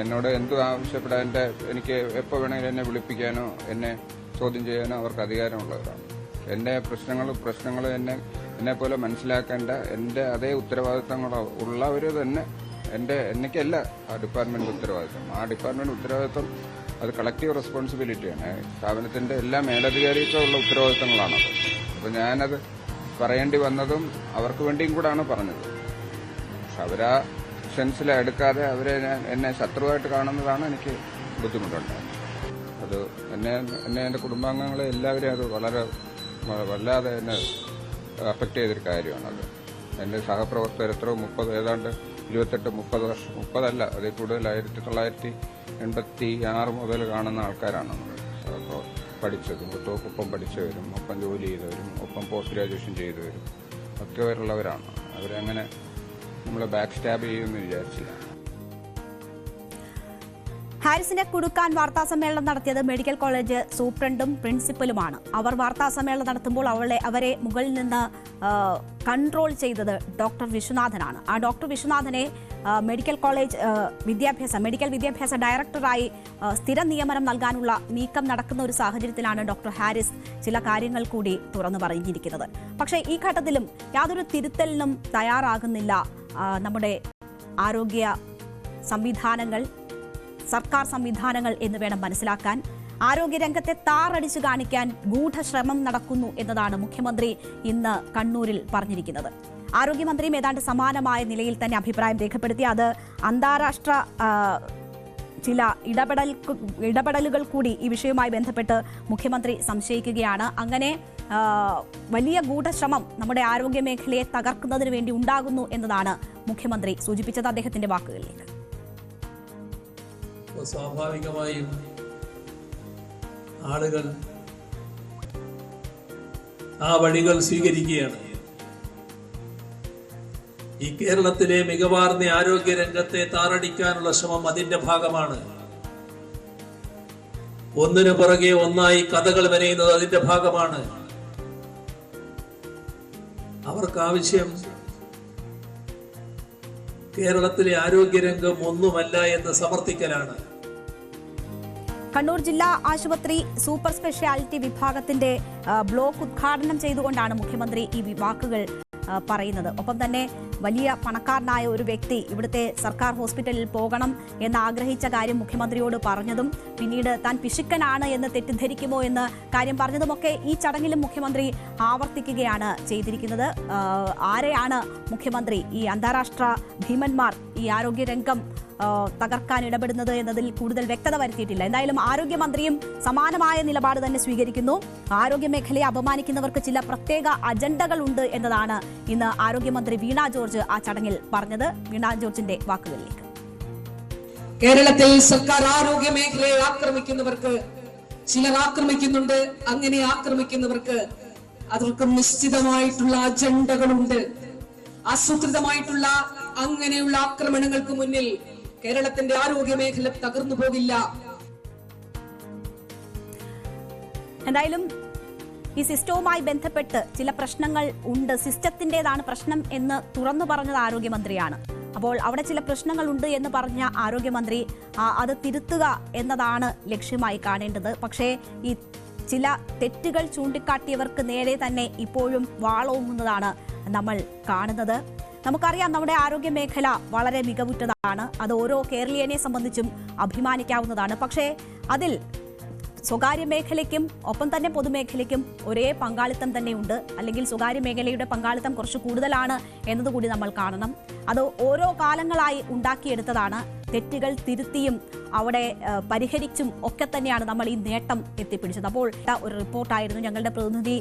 എന്നോട് എന്തും ആവശ്യപ്പെടാൻ എനിക്ക് എപ്പോൾ വേണമെങ്കിലും എന്നെ വിളിപ്പിക്കാനോ എന്നെ ചോദ്യം ചെയ്യാനോ അവർക്ക് അധികാരമുള്ളവരാണ്. എന്റെ പ്രശ്നങ്ങൾ എന്നെ പോലെ മനസ്സിലാക്കേണ്ട എന്റെ അതേ ഉത്തരവാദിത്തങ്ങൾ ഉള്ളവർ തന്നെ എനിക്കല്ല ആ ഡിപ്പാർട്ട്മെന്റ് ഉത്തരവാദിത്തം. ആ ഡിപ്പാർട്ട്മെന്റ് ഉത്തരവാദിത്തം അത് കളക്റ്റീവ് റെസ്പോൺസിബിലിറ്റിയാണ്. സ്ഥാപനത്തിന്റെ എല്ലാ മേലധികാരിക്കുള്ള ഉത്തരവാദിത്തങ്ങളാണത്. അപ്പോൾ ഞാനത് പറയേണ്ടി വന്നതും അവർക്ക് വേണ്ടിയും കൂടാണ് പറഞ്ഞത്. പക്ഷെ അവരാ സെൻസിലെടുക്കാതെ എന്നെ ശത്രുവായിട്ട് കാണുന്നതാണ് എനിക്ക് ബുദ്ധിമുട്ടുണ്ടായത്. അത് എന്നെ എൻ്റെ കുടുംബാംഗങ്ങളെ എല്ലാവരെയും അത് വല്ലാതെ എന്നെ അഫക്റ്റ് ചെയ്തൊരു കാര്യമാണത്. എൻ്റെ സഹപ്രവർത്തകർ ഏതാണ്ട് 28-30 വർഷം, 30 അതിൽ കൂടുതൽ 1986 മുതൽ കാണുന്ന ആൾക്കാരാണ് നമ്മൾ. അപ്പോൾ പഠിച്ചതും ഒപ്പം പഠിച്ചവരും ഒപ്പം ജോലി ചെയ്തവരും ഒപ്പം പോസ്റ്റ് ഗ്രാജുവേഷൻ ചെയ്തവരും ഒക്കെ വരുള്ളവരാണ്. അവരങ്ങനെ നമ്മളെ ബാക്ക് സ്റ്റാബ് ചെയ്യുമെന്ന് വിചാരിച്ചില്ല. ഹാരിസിനെ കുടുക്കാൻ വാർത്താസമ്മേളനം നടത്തിയത് മെഡിക്കൽ കോളേജ് സൂപ്രണ്ടും പ്രിൻസിപ്പലുമാണ്. അവർ വാർത്താസമ്മേളനം നടത്തുമ്പോൾ അവരെ മുകളിൽ നിന്ന് കൺട്രോൾ ചെയ്തത് ഡോക്ടർ വിശ്വനാഥനാണ്. ആ ഡോക്ടർ വിശ്വനാഥനെ മെഡിക്കൽ വിദ്യാഭ്യാസ ഡയറക്ടറായി സ്ഥിര നിയമനം നൽകാനുള്ള നീക്കം നടക്കുന്ന ഒരു സാഹചര്യത്തിലാണ് ഡോക്ടർ ഹാരിസ് ചില കാര്യങ്ങൾ കൂടി തുറന്നു പറഞ്ഞിരിക്കുന്നത്. പക്ഷേ ഈ ഘട്ടത്തിലും യാതൊരു തിരുത്തലിനും തയ്യാറാകുന്നില്ല നമ്മുടെ ആരോഗ്യ സംവിധാനങ്ങൾ, സർക്കാർ സംവിധാനങ്ങൾ എന്ന് വേണം മനസ്സിലാക്കാൻ. ആരോഗ്യരംഗത്തെ താറടിച്ചു കാണിക്കാൻ ഗൂഢശ്രമം നടക്കുന്നു എന്നതാണ് മുഖ്യമന്ത്രി ഇന്ന് കണ്ണൂരിൽ പറഞ്ഞിരിക്കുന്നത്. ആരോഗ്യമന്ത്രിയും ഏതാണ്ട് സമാനമായ നിലയിൽ തന്നെ അഭിപ്രായം രേഖപ്പെടുത്തി. അത് അന്താരാഷ്ട്ര ചില ഇടപെടലുകൾ കൂടി ഈ വിഷയവുമായി ബന്ധപ്പെട്ട് മുഖ്യമന്ത്രി സംശയിക്കുകയാണ്. അങ്ങനെ വലിയ ഗൂഢശ്രമം നമ്മുടെ ആരോഗ്യ മേഖലയെ തകർക്കുന്നതിന് വേണ്ടി ഉണ്ടാകുന്നു എന്നതാണ് മുഖ്യമന്ത്രി സൂചിപ്പിച്ചത് അദ്ദേഹത്തിന്റെ വാക്കുകളിലേക്ക്. സ്വാഭാവികമായും ആളുകൾ ആ വഴികൾ സ്വീകരിക്കുകയാണ്. ഈ കേരളത്തിലെ മികവാർന്ന ആരോഗ്യ രംഗത്തെ താറടിക്കാനുള്ള ശ്രമം അതിന്റെ ഭാഗമാണ്. ഒന്നിനു പുറകെ ഒന്നായി കഥകൾ മെനയുന്നത് അതിന്റെ ഭാഗമാണ്. അവർക്കാവശ്യം കേരളത്തിലെ ആരോഗ്യരംഗം ഒന്നുമല്ല എന്ന് സമർത്ഥിക്കലാണ്. കണ്ണൂർ ജില്ലാ ആശുപത്രി സൂപ്പർ സ്പെഷ്യാലിറ്റി വിഭാഗത്തിന്റെ ബ്ലോക്ക് ഉദ്ഘാടനം ചെയ്തുകൊണ്ടാണ് മുഖ്യമന്ത്രി ഈ വാക്കുകൾ പറയുന്നത്. ഒപ്പം തന്നെ വലിയ പണക്കാരനായ ഒരു വ്യക്തി ഇവിടുത്തെ സർക്കാർ ഹോസ്പിറ്റലിൽ പോകണം എന്ന് ആഗ്രഹിച്ച കാര്യം മുഖ്യമന്ത്രിയോട് പറഞ്ഞതും പിന്നീട് താൻ പിശുക്കനാണ് എന്ന് തെറ്റിദ്ധരിക്കുമോ എന്ന കാര്യം പറഞ്ഞതുമൊക്കെ ഈ ചടങ്ങിലും മുഖ്യമന്ത്രി ആവർത്തിക്കുകയാണ് ചെയ്തിരിക്കുന്നത്. ആരെയാണ് മുഖ്യമന്ത്രി, ഈ അന്താരാഷ്ട്ര ഭീമന്മാർ ഈ ആരോഗ്യരംഗം തകർക്കാൻ ഇടപെടുന്നത് എന്നതിൽ കൂടുതൽ വ്യക്തത വരുത്തിയിട്ടില്ല. എന്തായാലും ആരോഗ്യമന്ത്രിയും സമാനമായ നിലപാട് തന്നെ സ്വീകരിക്കുന്നു. ആരോഗ്യമേഖലയെ അപമാനിക്കുന്നവർക്ക് ചില പ്രത്യേക അജണ്ടകളുണ്ട് എന്നതാണ് ഇന്ന് ആരോഗ്യമന്ത്രി വീണ ജോർജ് ആ ചടങ്ങിൽ പറഞ്ഞത്. വീണ ജോർജിന്റെ വാക്കുകളിലേക്ക്. കേരളത്തിൽ സർക്കാർ ആരോഗ്യ മേഖലയെ ആക്രമിക്കുന്നവർക്ക് ചിലർ ആക്രമിക്കുന്നുണ്ട്. അങ്ങനെ ആക്രമിക്കുന്നവർക്ക് അവർക്ക് നിശ്ചിതമായിട്ടുള്ള അജണ്ടകളുണ്ട്. ആസൂത്രിതമായിട്ടുള്ള അങ്ങനെയുള്ള ആക്രമണങ്ങൾക്ക് മുന്നിൽ കേരളത്തിന്റെ ആരോഗ്യ മേഖല തകർന്നു പോകില്ല. എന്തായാലും ഈ സിസ്റ്റവുമായി ബന്ധപ്പെട്ട് ചില പ്രശ്നങ്ങൾ ഉണ്ട്, സിസ്റ്റത്തിൻ്റെതാണ് പ്രശ്നം എന്ന് തുറന്നു പറഞ്ഞത് ആരോഗ്യമന്ത്രിയാണ്. അപ്പോൾ അവിടെ ചില പ്രശ്നങ്ങളുണ്ട് എന്ന് പറഞ്ഞ ആരോഗ്യമന്ത്രി അത് തിരുത്തുക എന്നതാണ് ലക്ഷ്യമായി കാണേണ്ടത്. പക്ഷേ ഈ ചില തെറ്റുകൾ ചൂണ്ടിക്കാട്ടിയവർക്ക് നേരെ തന്നെ ഇപ്പോഴും വാളോങ്ങുന്നതാണ് നമ്മൾ കാണുന്നത്. നമുക്കറിയാം നമ്മുടെ ആരോഗ്യ മേഖല വളരെ മികവുറ്റതാണ്. അത് ഓരോ കേരളീയനെ സംബന്ധിച്ചും അഭിമാനിക്കാവുന്നതാണ്. പക്ഷേ അതിൽ സ്വകാര്യ മേഖലയ്ക്കും ഒപ്പം തന്നെ പൊതുമേഖലയ്ക്കും ഒരേ പങ്കാളിത്തം തന്നെയുണ്ട്. അല്ലെങ്കിൽ സ്വകാര്യ മേഖലയുടെ പങ്കാളിത്തം കുറച്ച് കൂടുതലാണ് എന്നതുകൂടി നമ്മൾ കാണണം. അത് ഓരോ കാലങ്ങളായി ഉണ്ടാക്കിയെടുത്തതാണ്. തെറ്റുകൾ തിരുത്തിയും അവിടെ പരിഹരിച്ചും ഒക്കെ തന്നെയാണ് നമ്മൾ ഈ നേട്ടം എത്തിപ്പിടിച്ചത്. അപ്പോൾ ഒരു റിപ്പോർട്ടായിരുന്നു ഞങ്ങളുടെ പ്രതിനിധി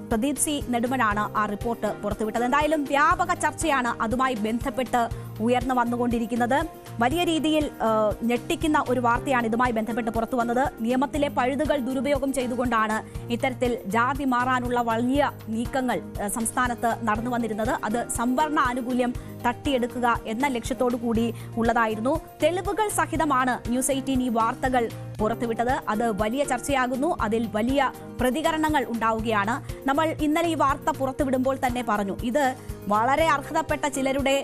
പ്രദീപ് സി നെടുമനാണ് ആ റിപ്പോർട്ട് പുറത്തുവിട്ടത്. എന്തായാലും വ്യാപക ചർച്ചയാണ് അതുമായി ബന്ധപ്പെട്ട് ഉയർന്നു വന്നുകൊണ്ടിരിക്കുന്നത്. വലിയ രീതിയിൽ ഞെട്ടിക്കുന്ന ഒരു വാർത്തയാണ് ഇതുമായി ബന്ധപ്പെട്ട് പുറത്തു വന്നത്. നിയമത്തിലെ പഴുതുകൾ ദുരുപയോഗം ചെയ്തുകൊണ്ടാണ് ഇത്തരത്തിൽ ജാതി മാറാനുള്ള വലിയ നീക്കങ്ങൾ സംസ്ഥാനത്ത് നടന്നു വന്നിരുന്നത്. അത് സംവരണ ആനുകൂല്യം തട്ടിയെടുക്കുക എന്ന ലക്ഷ്യത്തോടു കൂടി ഉള്ളതായിരുന്നു. തെളിവുകൾ സഹിതമാണ് ന്യൂസ് 18 ഈ വാർത്തകൾ പുറത്തുവിട്ടത്. അത് വലിയ ചർച്ചയാകുന്നു. അതിൽ വലിയ പ്രതികരണങ്ങൾ ഉണ്ടാവുകയാണ്. നമ്മൾ ഇന്നലെ ഈ വാർത്ത പുറത്തുവിടുമ്പോൾ തന്നെ പറഞ്ഞു, ഇത് വളരെ അർഹതപ്പെട്ട ചിലരുടെ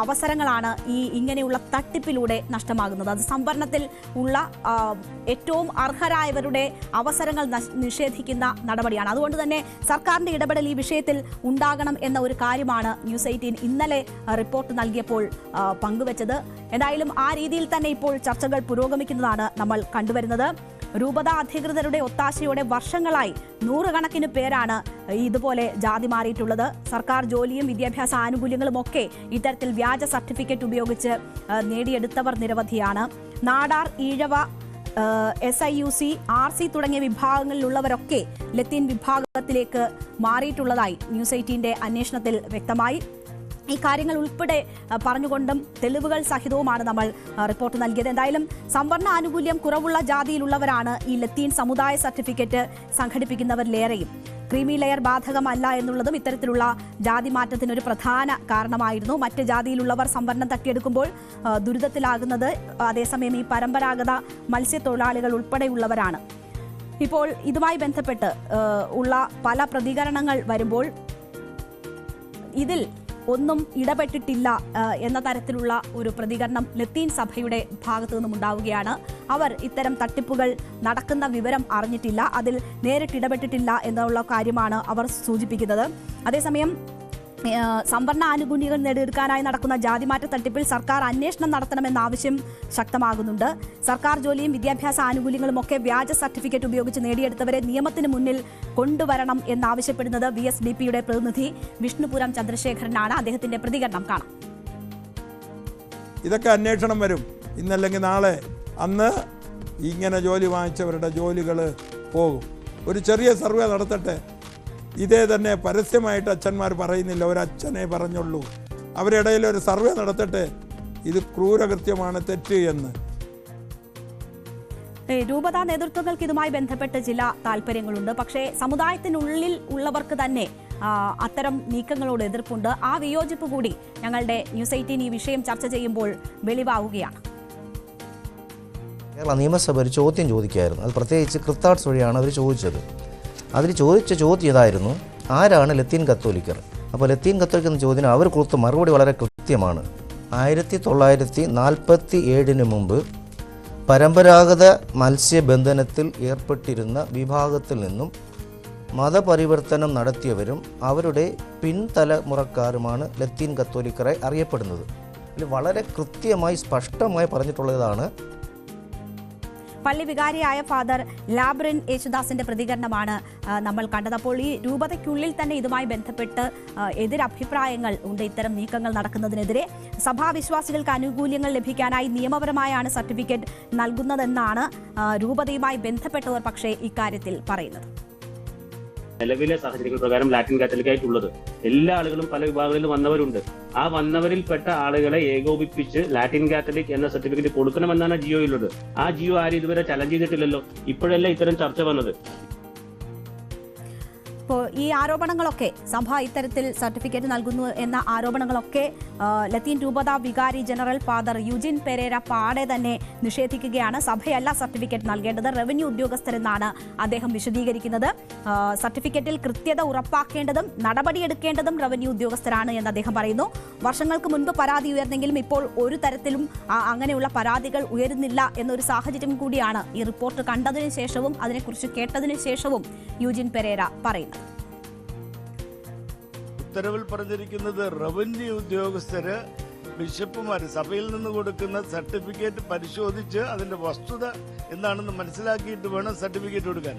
അവസരങ്ങളാണ് ഈ ഇങ്ങനെയുള്ള തട്ടിപ്പിലൂടെ നഷ്ടമാകുന്നത്. അത് സംവരണത്തിൽ ഉള്ള ഏറ്റവും അർഹരായവരുടെ അവസരങ്ങൾ നിഷേധിക്കുന്ന നടപടിയാണ്. അതുകൊണ്ട് തന്നെ സർക്കാരിന്റെ ഇടപെടൽ ഈ വിഷയത്തിൽ ഉണ്ടാകണം എന്ന ഒരു കാര്യമാണ് ന്യൂസ് 18 ഇന്നലെ റിപ്പോർട്ട് നൽകിയപ്പോൾ പങ്കുവച്ചത്. എന്തായാലും ആ രീതിയിൽ തന്നെ ഇപ്പോൾ ചർച്ചകൾ പുരോഗമിക്കുന്നതാണ് നമ്മൾ കണ്ടുവരുന്നത്. രൂപത അധികൃതരുടെ ഒത്താശയോടെ വർഷങ്ങളായി നൂറുകണക്കിന് പേരാണ് ഇതുപോലെ ജാതി മാറിയിട്ടുള്ളത്. സർക്കാർ ജോലിയും വിദ്യാഭ്യാസ ആനുകൂല്യങ്ങളും ഒക്കെ ഇത്തരത്തിൽ വ്യാജ സർട്ടിഫിക്കറ്റ് ഉപയോഗിച്ച് നേടിയെടുത്തവർ നിരവധിയാണ്. നാടാർ, ഈഴവ, SIUC, RC തുടങ്ങിയ വിഭാഗങ്ങളിലുള്ളവരൊക്കെ ലത്തീൻ വിഭാഗത്തിലേക്ക് മാറിയിട്ടുള്ളതായി ന്യൂസ് 18ന്റെ അന്വേഷണത്തിൽ വ്യക്തമായി. ഈ കാര്യങ്ങൾ ഉൾപ്പെടെ പറഞ്ഞുകൊണ്ടും തെളിവുകൾ സഹിതവുമാണ് നമ്മൾ റിപ്പോർട്ട് നൽകിയത്. എന്തായാലും സംവരണ ആനുകൂല്യം കുറവുള്ള ജാതിയിലുള്ളവരാണ് ഈ ലത്തീൻ സമുദായ സർട്ടിഫിക്കറ്റ് സംഘടിപ്പിക്കുന്നവരിലേറെയും. ക്രീമി ലെയർ ബാധകമല്ല എന്നുള്ളതും ഇത്തരത്തിലുള്ള ജാതി മാറ്റത്തിനൊരു പ്രധാന കാരണമായിരുന്നു. മറ്റ് ജാതിയിലുള്ളവർ സംവരണം തട്ടിയെടുക്കുമ്പോൾ ദുരിതത്തിലാകുന്നത് അതേസമയം ഈ പരമ്പരാഗത മത്സ്യത്തൊഴിലാളികൾ ഉൾപ്പെടെയുള്ളവരാണ്. ഇപ്പോൾ ഇതുമായി ബന്ധപ്പെട്ട് ഉള്ള പല പ്രതികരണങ്ങൾ വരുമ്പോൾ ഇതിൽ ഒന്നും ഇടപെട്ടിട്ടില്ല എന്ന തരത്തിലുള്ള ഒരു പ്രതികരണം ലത്തീൻ സഭയുടെ ഭാഗത്തു നിന്നും ഉണ്ടാവുകയാണ്. അവർ ഇത്തരം തട്ടിപ്പുകൾ നടക്കുന്ന വിവരം അറിഞ്ഞിട്ടില്ല, അതിൽ നേരിട്ട് ഇടപെട്ടിട്ടില്ല എന്നുള്ള കാര്യമാണ് അവർ സൂചിപ്പിക്കുന്നത്. അതേസമയം സംവരണ ആനുകൂല്യങ്ങൾ നേടിയെടുക്കാനായി നടക്കുന്ന ജാതിമാറ്റ തട്ടിപ്പിൽ സർക്കാർ അന്വേഷണം നടത്തണമെന്ന ആവശ്യം ശക്തമാകുന്നുണ്ട്. സർക്കാർ ജോലിയും വിദ്യാഭ്യാസ ആനുകൂല്യങ്ങളും ഒക്കെ വ്യാജ സർട്ടിഫിക്കറ്റ് ഉപയോഗിച്ച് നേടിയെടുത്തവരെ നിയമത്തിന് മുന്നിൽ കൊണ്ടുവരണം എന്നാവശ്യപ്പെടുന്നത് VSDPയുടെ പ്രതിനിധി വിഷ്ണുപുരം ചന്ദ്രശേഖരനാണ്. അദ്ദേഹത്തിന്റെ പ്രതികരണം കാണാം. ഇതൊക്കെ അന്വേഷണം വരും. ഇന്നല്ലെങ്കിൽ നാളെ അന്ന് ഇങ്ങനെ ജോലി വാങ്ങിച്ചവരുടെ ജോലികൾ പോകും. ഒരു ചെറിയ സർവേ നടത്തട്ടെ. ഇതേ തന്നെ പരസ്യമായിട്ട് അച്ഛന്മാർ പറയുന്നില്ല, ഒരച്ഛനെ പറഞ്ഞുള്ളൂ. അവരുടെ ഇടയിൽ ഒരു സർവേ നടത്തട്ടെ, ഇത് ക്രൂരകൃത്യമാണ്, തെറ്റ് എന്ന്. രൂപതാ നേതൃത്വങ്ങൾക്ക് ഇതുമായി ബന്ധപ്പെട്ട് ചില താല്പര്യങ്ങളുണ്ട്. പക്ഷേ സമുദായത്തിനുള്ളിൽ ഉള്ളവർക്ക് തന്നെ അത്തരം നീക്കങ്ങളോട് എതിർപ്പുണ്ട്. ആ വിയോജിപ്പ് കൂടി ഞങ്ങളുടെ ന്യൂസ് 18 ഈ വിഷയം ചർച്ച ചെയ്യുമ്പോൾ വെളിവാവുകയാണ്. കേരള നിയമസഭ ഒരു ചോദ്യം ചോദിക്കുകയായിരുന്നു. അത് പ്രത്യേകിച്ച് ക്രിത്താർട്സ് വഴിയാണ് അവർ ചോദിച്ചത്. അതിൽ ചോദിച്ച ചോദ്യം ഇതായിരുന്നു, ആരാണ് ലത്തീൻ കത്തോലിക്കർ? അപ്പോൾ ലത്തീൻ കത്തോലിക്കർ എന്ന ചോദ്യം അവർ കൊടുത്ത മറുപടി വളരെ കൃത്യമാണ്. 1947 മുമ്പ് പരമ്പരാഗത മത്സ്യബന്ധനത്തിൽ ഏർപ്പെട്ടിരുന്ന വിഭാഗത്തിൽ നിന്നും മതപരിവർത്തനം നടത്തിയവരും അവരുടെ പിൻതലമുറക്കാരുമാണ് ലത്തീൻ കത്തോലിക്കരായി അറിയപ്പെടുന്നത്. ഇതിൽ വളരെ കൃത്യമായി സ്പഷ്ടമായി പറഞ്ഞിട്ടുള്ളതാണ്. പള്ളി വികാരിയായ ഫാദർ ലാബ്രിൻ യേശുദാസിന്റെ പ്രതികരണമാണ് നമ്മൾ കണ്ടത്. അപ്പോൾ ഈ രൂപതയ്ക്കുള്ളിൽ തന്നെ ഇതുമായി ബന്ധപ്പെട്ട് എതിരഭിപ്രായങ്ങൾ ഉണ്ട്. ഇത്തരം നീക്കങ്ങൾ നടക്കുന്നതിനെതിരെ സഭാവിശ്വാസികൾക്ക് ആനുകൂല്യങ്ങൾ ലഭിക്കാനായി നിയമപരമായാണ് സർട്ടിഫിക്കറ്റ് നൽകുന്നതെന്നാണ് രൂപതയുമായി ബന്ധപ്പെട്ടവർ പക്ഷേ ഇക്കാര്യത്തിൽ പറയുന്നത്. നിലവിലെ സാഹചര്യങ്ങൾ പ്രകാരം ലാറ്റിൻ കാത്തലിക്കായിട്ടുള്ളത് എല്ലാ ആളുകളും പല വിഭാഗങ്ങളിൽ വന്നവരുണ്ട്. ആ വന്നവരിൽപ്പെട്ട ആളുകളെ ഏകോപിപ്പിച്ച് ലാറ്റിൻ കാത്തലിക് എന്ന സർട്ടിഫിക്കറ്റ് കൊടുക്കണമെന്നാണ് ജിയോയിലുള്ളത്. ആ ജിയോ ആരും ഇതുവരെ ചലഞ്ച് ചെയ്തിട്ടില്ലല്ലോ. ഇപ്പോഴല്ല ഇത്തരം ചർച്ച വന്നത്. ഇപ്പോൾ ഈ ആരോപണങ്ങളൊക്കെ സഭ ഇത്തരത്തിൽ സർട്ടിഫിക്കറ്റ് നൽകുന്നു എന്ന ആരോപണങ്ങളൊക്കെ ലത്തീൻ രൂപത വികാരി ജനറൽ ഫാദർ യുജിൻ പെരേര പാടെ തന്നെ നിഷേധിക്കുകയാണ്. സഭയല്ല സർട്ടിഫിക്കറ്റ് നൽകേണ്ടത്, റവന്യൂ ഉദ്യോഗസ്ഥരെന്നാണ് അദ്ദേഹം വിശദീകരിക്കുന്നത്. സർട്ടിഫിക്കറ്റിൽ കൃത്യത ഉറപ്പാക്കേണ്ടതും നടപടിയെടുക്കേണ്ടതും റവന്യൂ ഉദ്യോഗസ്ഥരാണ് എന്ന് അദ്ദേഹം പറയുന്നു. വർഷങ്ങൾക്ക് മുൻപ് പരാതി ഉയർന്നെങ്കിലും ഇപ്പോൾ ഒരു തരത്തിലും അങ്ങനെയുള്ള പരാതികൾ ഉയരുന്നില്ല എന്നൊരു സാഹചര്യം കൂടിയാണ് ഈ റിപ്പോർട്ട് കണ്ടതിനു ശേഷവും അതിനെക്കുറിച്ച് കേട്ടതിനു ശേഷവും യുജിൻ പെരേര പറയുന്നത്. ഉത്തരവിൽ പറഞ്ഞിരിക്കുന്നത് റവന്യൂ ഉദ്യോഗസ്ഥര് ബിഷപ്പുമാര് സഭയിൽ നിന്ന് കൊടുക്കുന്ന സർട്ടിഫിക്കറ്റ് പരിശോധിച്ച് അതിന്റെ വസ്തുത എന്താണെന്ന് മനസ്സിലാക്കിയിട്ട് വേണം സർട്ടിഫിക്കറ്റ് കൊടുക്കാൻ.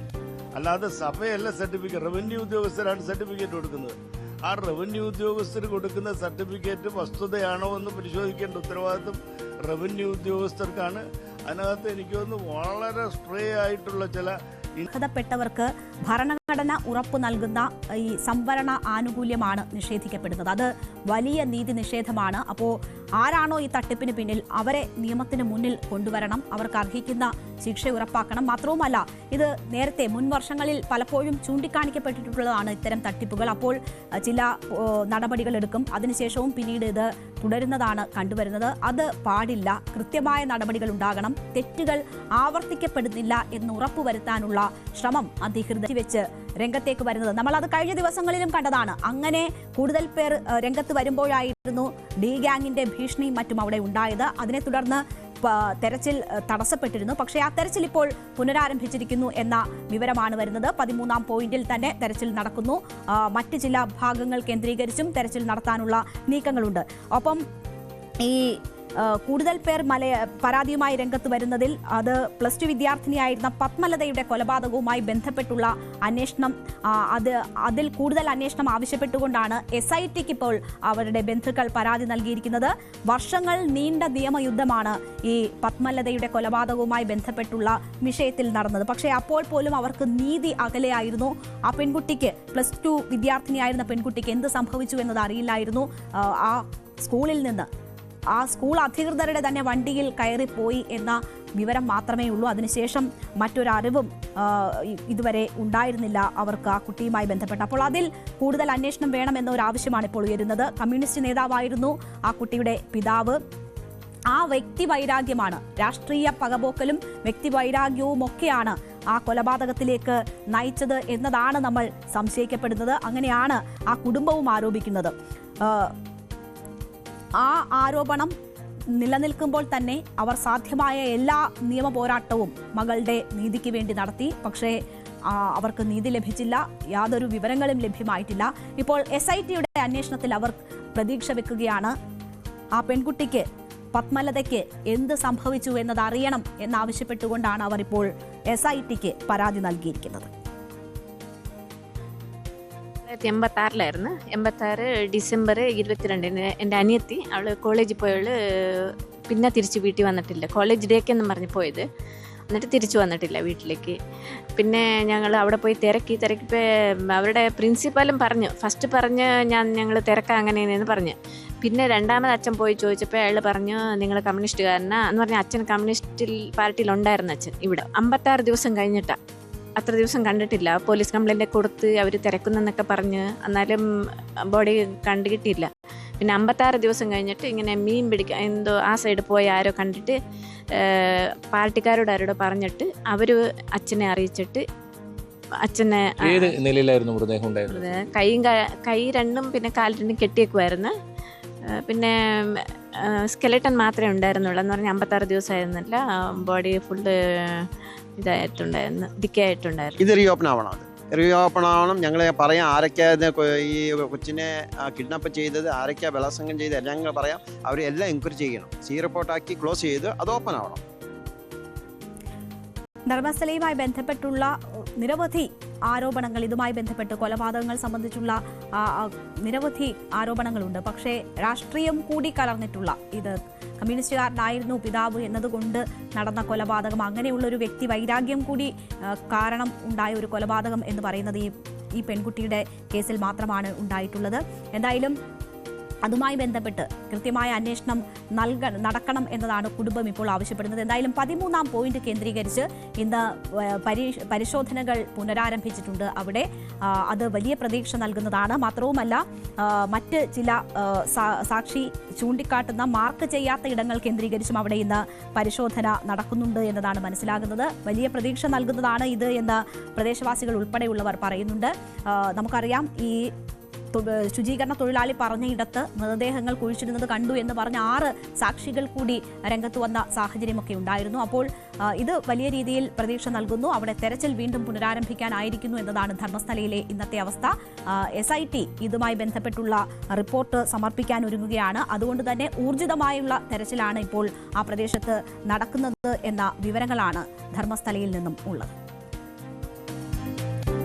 അല്ലാതെ സഭയല്ല സർട്ടിഫിക്കറ്റ്, റവന്യൂ ഉദ്യോഗസ്ഥരാണ് സർട്ടിഫിക്കറ്റ് കൊടുക്കുന്നത്. ആ റവന്യൂ ഉദ്യോഗസ്ഥർ കൊടുക്കുന്ന സർട്ടിഫിക്കറ്റ് വസ്തുതയാണോ എന്ന് പരിശോധിക്കേണ്ട ഉത്തരവാദിത്വം റവന്യൂ ഉദ്യോഗസ്ഥർക്കാണ്. അതിനകത്ത് എനിക്ക് തോന്നുന്നു വളരെ സ്ട്രേ ആയിട്ടുള്ള ചില അർഹതപ്പെട്ടവർക്ക് ഭരണഘടന ഉറപ്പു നൽകുന്ന ഈ സംവരണ ആനുകൂല്യമാണ് നിഷേധിക്കപ്പെടുന്നത്. അത് വലിയ നീതി നിഷേധമാണ്. അപ്പോൾ ആരാണോ ഈ തട്ടിപ്പിന് പിന്നിൽ അവരെ നിയമത്തിന് മുന്നിൽ കൊണ്ടുവരണം, അവർക്ക് അർഹിക്കുന്ന ശിക്ഷ ഉറപ്പാക്കണം. മാത്രവുമല്ല, ഇത് നേരത്തെ മുൻ വർഷങ്ങളിൽ പലപ്പോഴും ചൂണ്ടിക്കാണിക്കപ്പെട്ടിട്ടുള്ളതാണ് ഇത്തരം തട്ടിപ്പുകൾ. അപ്പോൾ ചില നടപടികൾ എടുക്കും, അതിനുശേഷവും പിന്നീട് ഇത് തുടരുന്നതാണ് കണ്ടുവരുന്നത്. അത് പാടില്ല. കൃത്യമായ നടപടികൾ ഉണ്ടാകണം. തെറ്റുകൾ ആവർത്തിക്കപ്പെടുന്നില്ല എന്ന് ഉറപ്പുവരുത്താനുള്ള ശ്രമം അധികൃതർ വെച്ച് രംഗത്തേക്ക് വരുന്നത് നമ്മൾ അത് കഴിഞ്ഞ ദിവസങ്ങളിലും കണ്ടതാണ്. അങ്ങനെ കൂടുതൽ പേർ രംഗത്ത് വരുമ്പോഴായിരുന്നു ഡി ഗ്യാങ്ങിന്റെ ഭീഷണിയും മറ്റും അവിടെ ഉണ്ടായത്. അതിനെ തുടർന്ന് തെരച്ചിൽ തടസ്സപ്പെട്ടിരുന്നു. പക്ഷേ ആ തെരച്ചിൽ ഇപ്പോൾ പുനരാരംഭിച്ചിരിക്കുന്നു എന്ന വിവരമാണ് വരുന്നത്. 13ാം പോയിന്റിൽ തന്നെ തെരച്ചിൽ നടക്കുന്നു. മറ്റ് ചില ഭാഗങ്ങൾ കേന്ദ്രീകരിച്ചും തെരച്ചിൽ നടത്താനുള്ള നീക്കങ്ങളുണ്ട്. ഒപ്പം ഈ കൂടുതൽ പേർ പരാതിയുമായി രംഗത്ത് വരുന്നതിൽ അത് +2 വിദ്യാർത്ഥിനിയായിരുന്ന പത്മലതയുടെ കൊലപാതകവുമായി ബന്ധപ്പെട്ടുള്ള അന്വേഷണം, അതിൽ കൂടുതൽ അന്വേഷണം ആവശ്യപ്പെട്ടുകൊണ്ടാണ് SITക്ക് ഇപ്പോൾ അവരുടെ ബന്ധുക്കൾ പരാതി നൽകിയിരിക്കുന്നത്. വർഷങ്ങൾ നീണ്ട നിയമയുദ്ധമാണ് ഈ പത്മലതയുടെ കൊലപാതകവുമായി ബന്ധപ്പെട്ടുള്ള വിഷയത്തിൽ നടന്നത്. പക്ഷേ അപ്പോൾ പോലും അവർക്ക് നീതി അകലെയായിരുന്നു. ആ പെൺകുട്ടിക്ക് +2 വിദ്യാർത്ഥിനിയായിരുന്ന പെൺകുട്ടിക്ക് എന്ത് സംഭവിച്ചു എന്നത് അറിയില്ലായിരുന്നു. ആ സ്കൂളിൽ നിന്ന് ആ സ്കൂൾ അധികൃതരുടെ തന്നെ വണ്ടിയിൽ കയറിപ്പോയി എന്ന വിവരം മാത്രമേ ഉള്ളൂ. അതിനുശേഷം മറ്റൊരറിവും ഇതുവരെ ഉണ്ടായിരുന്നില്ല അവർക്ക് ആ കുട്ടിയുമായി ബന്ധപ്പെട്ട്. അപ്പോൾ അതിൽ കൂടുതൽ അന്വേഷണം വേണമെന്നൊരു ആവശ്യമാണ് ഇപ്പോൾ ഉയരുന്നത്. കമ്മ്യൂണിസ്റ്റ് നേതാവായിരുന്നു ആ കുട്ടിയുടെ പിതാവ്. ആ വ്യക്തിവൈരാഗ്യമാണ്, രാഷ്ട്രീയ പകപോക്കലും വ്യക്തിവൈരാഗ്യവും ഒക്കെയാണ് ആ കൊലപാതകത്തിലേക്ക് നയിച്ചത് എന്നതാണ് നമ്മൾ സംശയിക്കപ്പെടുന്നത്. അങ്ങനെയാണ് ആ കുടുംബവും ആരോപിക്കുന്നത്. ആ ആരോപണം നിലനിൽക്കുമ്പോൾ തന്നെ അവർ സാധ്യമായ എല്ലാ നിയമ പോരാട്ടവും മകളുടെ നീതിക്ക് വേണ്ടി നടത്തി. പക്ഷേ അവർക്ക് നീതി ലഭിച്ചില്ല, യാതൊരു വിവരങ്ങളും ലഭ്യമായിട്ടില്ല. ഇപ്പോൾ SITയുടെ അന്വേഷണത്തിൽ അവർ പ്രതീക്ഷ വെക്കുകയാണ്. ആ പെൺകുട്ടിക്ക്, പത്മലതയ്ക്ക് എന്ത് സംഭവിച്ചു എന്നത് അറിയണം എന്നാവശ്യപ്പെട്ടുകൊണ്ടാണ് അവർ ഇപ്പോൾ SITക്ക് പരാതി നൽകിയിരിക്കുന്നത്. 1986 86 ഡിസംബർ 22 എൻ്റെ അനിയത്തി അവൾ കോളേജിൽ പോയവൾ പിന്നെ തിരിച്ച് വീട്ടിൽ വന്നിട്ടില്ല. കോളേജ് ഡേക്കെന്ന് പറഞ്ഞ് പോയത്, എന്നിട്ട് തിരിച്ചു വന്നിട്ടില്ല വീട്ടിലേക്ക്. പിന്നെ ഞങ്ങൾ അവിടെ പോയി തിരക്കിപ്പോൾ അവരുടെ പ്രിൻസിപ്പലും പറഞ്ഞു, ഫസ്റ്റ് പറഞ്ഞ് ഞങ്ങൾ തിരക്കാം അങ്ങനെയെന്ന് പറഞ്ഞു. പിന്നെ രണ്ടാമത് അച്ഛൻ പോയി ചോദിച്ചപ്പോൾ അയാൾ പറഞ്ഞു നിങ്ങൾ കമ്മ്യൂണിസ്റ്റുകാരനാ എന്ന് പറഞ്ഞാൽ അച്ഛൻ കമ്മ്യൂണിസ്റ്റ് പാർട്ടിയിലുണ്ടായിരുന്നു. അച്ഛൻ ഇവിടെ 56 ദിവസം കഴിഞ്ഞിട്ടാണ്, അത്ര ദിവസം കണ്ടിട്ടില്ല. പോലീസ് കംപ്ലൈൻ്റ് കൊടുത്ത് അവർ തിരക്കുന്നെന്നൊക്കെ പറഞ്ഞ്, എന്നാലും ബോഡി കണ്ടു കിട്ടിയില്ല. പിന്നെ 56 ദിവസം കഴിഞ്ഞിട്ട് ഇങ്ങനെ മീൻ പിടിക്കാൻ എന്തോ ആ സൈഡ് പോയി ആരോ കണ്ടിട്ട് പാർട്ടിക്കാരോട് ആരോട് പറഞ്ഞിട്ട് അവർ അച്ഛനെ അറിയിച്ചിട്ട് അച്ഛനെ ഏത് നിലയിലായിരുന്നു മൃതദേഹം ഉണ്ടായിരുന്നത്? കൈ രണ്ടും പിന്നെ കാൽ രണ്ടും കെട്ടിയേക്കുമായിരുന്നു. പിന്നെ സ്കെലട്ടൺ മാത്രമേ ഉണ്ടായിരുന്നുള്ളൂ എന്ന് പറഞ്ഞാൽ 56 ദിവസമായിരുന്നില്ല. Body full ഇതായിട്ടുണ്ടായിരുന്നു, ദിക്കായിട്ടുണ്ടായിരുന്നു. ഇത് റീഓപ്പൺ ആവണം, ഞങ്ങൾ പറയാം ആരൊക്കെ ഈ കൊച്ചിനെ കിഡ്നാപ്പ് ചെയ്തത്, ആരൊക്കെ ബലാത്സംഗം ചെയ്ത് എല്ലാം ഞങ്ങൾ പറയാം. അവരെല്ലാം എൻക്വയറി ചെയ്യണം, റിപ്പോർട്ടാക്കി ക്ലോസ് ചെയ്ത് അത് ഓപ്പൺ ആവണം. ധർമ്മസ്ഥലയുമായി ബന്ധപ്പെട്ടുള്ള നിരവധി ആരോപണങ്ങൾ, ഇതുമായി ബന്ധപ്പെട്ട് കൊലപാതകങ്ങൾ സംബന്ധിച്ചുള്ള നിരവധി ആരോപണങ്ങളുണ്ട്. പക്ഷേ രാഷ്ട്രീയം കൂടി കലർന്നിട്ടുള്ള, ഇത് കമ്മ്യൂണിസ്റ്റുകാരനായിരുന്നു പിതാവ് എന്നതുകൊണ്ട് നടന്ന കൊലപാതകം, അങ്ങനെയുള്ള ഒരു വ്യക്തി വൈരാഗ്യം കൂടി കാരണം ഉണ്ടായ ഒരു കൊലപാതകം എന്ന് പറയുന്നത് ഈ പെൺകുട്ടിയുടെ കേസിൽ മാത്രമാണ് ഉണ്ടായിട്ടുള്ളത്. എന്തായാലും അതുമായി ബന്ധപ്പെട്ട് കൃത്യമായ അന്വേഷണം നടക്കണം എന്നതാണ് കുടുംബം ഇപ്പോൾ ആവശ്യപ്പെടുന്നത്. എന്തായാലും 13ാം പോയിന്റ് കേന്ദ്രീകരിച്ച് ഇന്ന് പരിശോധനകൾ പുനരാരംഭിച്ചിട്ടുണ്ട്. അവിടെ അത് വലിയ പ്രതീക്ഷ നൽകുന്നതാണ്. മാത്രവുമല്ല മറ്റ് ചില സാക്ഷി ചൂണ്ടിക്കാട്ടുന്ന മാർക്ക് ചെയ്യാത്ത ഇടങ്ങൾ കേന്ദ്രീകരിച്ചും അവിടെ ഇന്ന് പരിശോധന നടക്കുന്നുണ്ട് എന്നതാണ് മനസ്സിലാകുന്നത്. വലിയ പ്രതീക്ഷ നൽകുന്നതാണ് ഇത് എന്ന് പ്രദേശവാസികൾ ഉൾപ്പെടെയുള്ളവർ പറയുന്നുണ്ട്. നമുക്കറിയാം, ഈ ശുചീകരണ തൊഴിലാളി പറഞ്ഞ ഇടത്ത് മൃതദേഹങ്ങൾ കുഴിച്ചിടുന്നത് കണ്ടു എന്ന് പറഞ്ഞ 6 സാക്ഷികൾ കൂടി രംഗത്ത് വന്ന സാഹചര്യമൊക്കെ ഉണ്ടായിരുന്നു. അപ്പോൾ ഇത് വലിയ രീതിയിൽ പ്രതീക്ഷ നൽകുന്നു. അവിടെ തെരച്ചിൽ വീണ്ടും പുനരാരംഭിക്കാനായിരിക്കുന്നു എന്നതാണ് ധർമ്മസ്ഥലയിലെ ഇന്നത്തെ അവസ്ഥ. SIT ഇതുമായി ബന്ധപ്പെട്ടുള്ള റിപ്പോർട്ട് സമർപ്പിക്കാൻ ഒരുങ്ങുകയാണ്. അതുകൊണ്ട് തന്നെ ഊർജിതമായുള്ള തെരച്ചിലാണ് ഇപ്പോൾ ആ പ്രദേശത്ത് നടക്കുന്നത് എന്ന വിവരങ്ങളാണ് ധർമ്മസ്ഥലയിൽ നിന്നും ഉള്ളത്.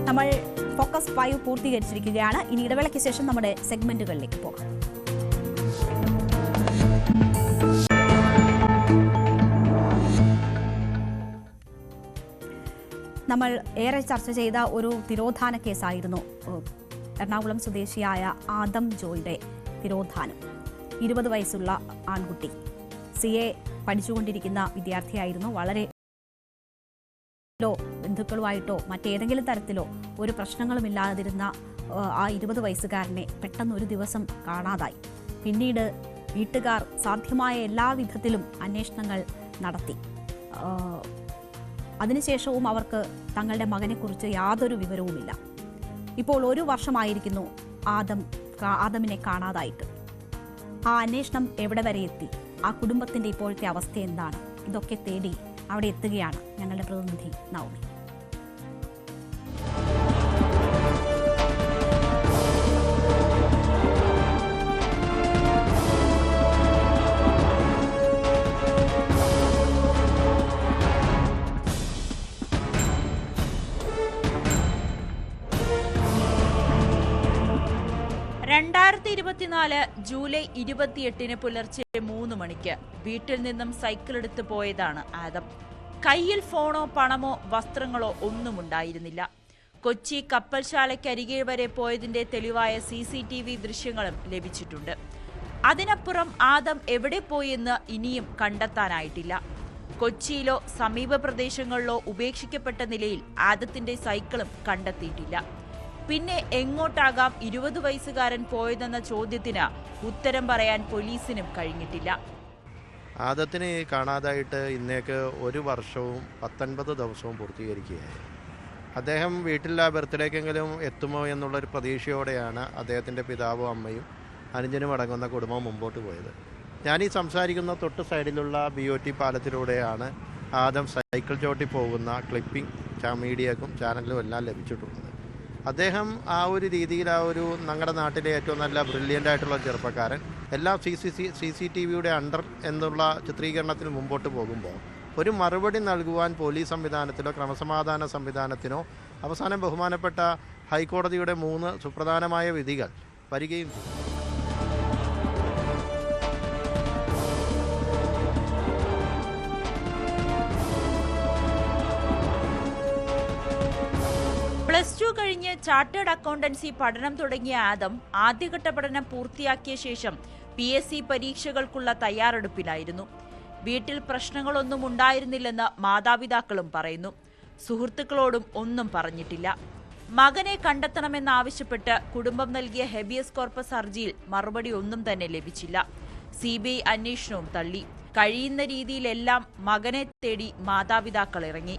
നമ്മൾ ഫോക്കസ് 5 പൂർത്തീകരിച്ചിരിക്കുകയാണ്. ഇനി ഇടവേളയ്ക്ക് ശേഷം നമ്മുടെ സെഗ്മെന്റുകളിലേക്ക് പോകാം. നമ്മൾ ഏറെ ചർച്ച ചെയ്ത ഒരു തിരോധാന കേസായിരുന്നു എറണാകുളം സ്വദേശിയായ ആദം ജോയുടെ തിരോധാനം. 20 വയസ്സുള്ള ആൺകുട്ടി CA പഠിച്ചുകൊണ്ടിരിക്കുന്ന വിദ്യാർത്ഥിയായിരുന്നു. വളരെ ബന്ധുക്കളുമായിട്ടോ മറ്റേതെങ്കിലും തരത്തിലോ ഒരു പ്രശ്നങ്ങളുമില്ലാതിരുന്ന ആ 20 വയസ്സുകാരനെ പെട്ടെന്ന് ഒരു ദിവസം കാണാതായി. പിന്നീട് വീട്ടുകാർ സാധ്യമായ എല്ലാ വിധത്തിലും അന്വേഷണങ്ങൾ നടത്തി. അതിനുശേഷവും അവർക്ക് തങ്ങളുടെ മകനെക്കുറിച്ച് യാതൊരു വിവരവുമില്ല. ഇപ്പോൾ 1 വർഷമായിരിക്കുന്നു ആദമിനെ കാണാതായിട്ട്. ആ അന്വേഷണം എവിടെ വരെ എത്തി? ആ കുടുംബത്തിൻ്റെ ഇപ്പോഴത്തെ അവസ്ഥ എന്താണ്? ഇതൊക്കെ തേടി അവിടെ എത്തുകയാണ് ഞങ്ങളുടെ പ്രതിനിധി നവമി. ജൂലൈ 28 പുലർച്ചെ 3 മണിക്ക് വീട്ടിൽ നിന്നും സൈക്കിൾ എടുത്ത് പോയതാണ് ആദം. കയ്യിൽ ഫോണോ പണമോ വസ്ത്രങ്ങളോ ഒന്നും ഉണ്ടായിരുന്നില്ല. കൊച്ചി കപ്പൽശാലയ്ക്കരികെ വരെ പോയതിന്റെ തെളിവായ CCTV ദൃശ്യങ്ങളും ലഭിച്ചിട്ടുണ്ട്. അതിനപ്പുറം ആദം എവിടെ പോയെന്ന് ഇനിയും കണ്ടെത്താനായിട്ടില്ല. കൊച്ചിയിലോ സമീപ പ്രദേശങ്ങളിലോ ഉപേക്ഷിക്കപ്പെട്ട നിലയിൽ ആദത്തിന്റെ സൈക്കിളും കണ്ടെത്തിയിട്ടില്ല. പിന്നെ എങ്ങോട്ടാകാം 20 വയസ്സുകാരൻ പോയതെന്ന ചോദ്യത്തിന് ഉത്തരം പറയാൻ പോലീസിനും കഴിഞ്ഞിട്ടില്ല. ആദത്തിനെ കാണാതായിട്ട് ഇന്നേക്ക് 1 വർഷവും 19 ദിവസവും പൂർത്തീകരിക്കുകയായി. അദ്ദേഹം വീട്ടിലെ ബർത്ത്ഡേക്കെങ്കിലും എത്തുമോ എന്നുള്ളൊരു പ്രതീക്ഷയോടെയാണ് അദ്ദേഹത്തിൻ്റെ പിതാവും അമ്മയും അനുജനും അടങ്ങുന്ന കുടുംബം മുമ്പോട്ട് പോയത്. ഞാനീ സംസാരിക്കുന്ന തൊട്ട് സൈഡിലുള്ള BOT പാലത്തിലൂടെയാണ് ആദം സൈക്കിൾ ചോട്ടി പോകുന്ന ക്ലിപ്പിംഗ് മീഡിയക്കും ചാനലിലും എല്ലാം ലഭിച്ചിട്ടുള്ളത്. അദ്ദേഹം ആ ഒരു രീതിയിൽ ഞങ്ങളുടെ നാട്ടിലെ ഏറ്റവും നല്ല ബ്രില്യൻ്റ് ആയിട്ടുള്ള ചെറുപ്പക്കാരൻ എല്ലാം CCTVയുടെ അണ്ടർ എന്നുള്ള ചിത്രീകരണത്തിൽ മുമ്പോട്ട് പോകുമ്പോൾ ഒരു മറുപടി നൽകുവാൻ പോലീസ് സംവിധാനത്തിലോ ക്രമസമാധാന സംവിധാനത്തിനോ അവസാനം ബഹുമാനപ്പെട്ട ഹൈക്കോടതിയുടെ 3 സുപ്രധാനമായ വിധികൾ വരികയും ചെയ്തു. +2 കഴിഞ്ഞ് ചാർട്ടേഡ് അക്കൗണ്ടൻസി പഠനം തുടങ്ങിയ ആദം ആദ്യഘട്ട പഠനം പൂർത്തിയാക്കിയ ശേഷം PSC പരീക്ഷകൾക്കുള്ള തയ്യാറെടുപ്പിലായിരുന്നു. വീട്ടിൽ പ്രശ്നങ്ങളൊന്നും ഉണ്ടായിരുന്നില്ലെന്ന് മാതാപിതാക്കളും പറയുന്നു. സുഹൃത്തുക്കളോടും ഒന്നും പറഞ്ഞിട്ടില്ല. മകനെ കണ്ടെത്തണമെന്നാവശ്യപ്പെട്ട് കുടുംബം നൽകിയ ഹെബിയസ് കോർപ്പസ് ഹർജിയിൽ മറുപടി ഒന്നും തന്നെ ലഭിച്ചില്ല. CBI അന്വേഷണവും തള്ളി. കഴിയുന്ന രീതിയിലെല്ലാം മകനെ തേടി മാതാപിതാക്കൾ ഇറങ്ങി.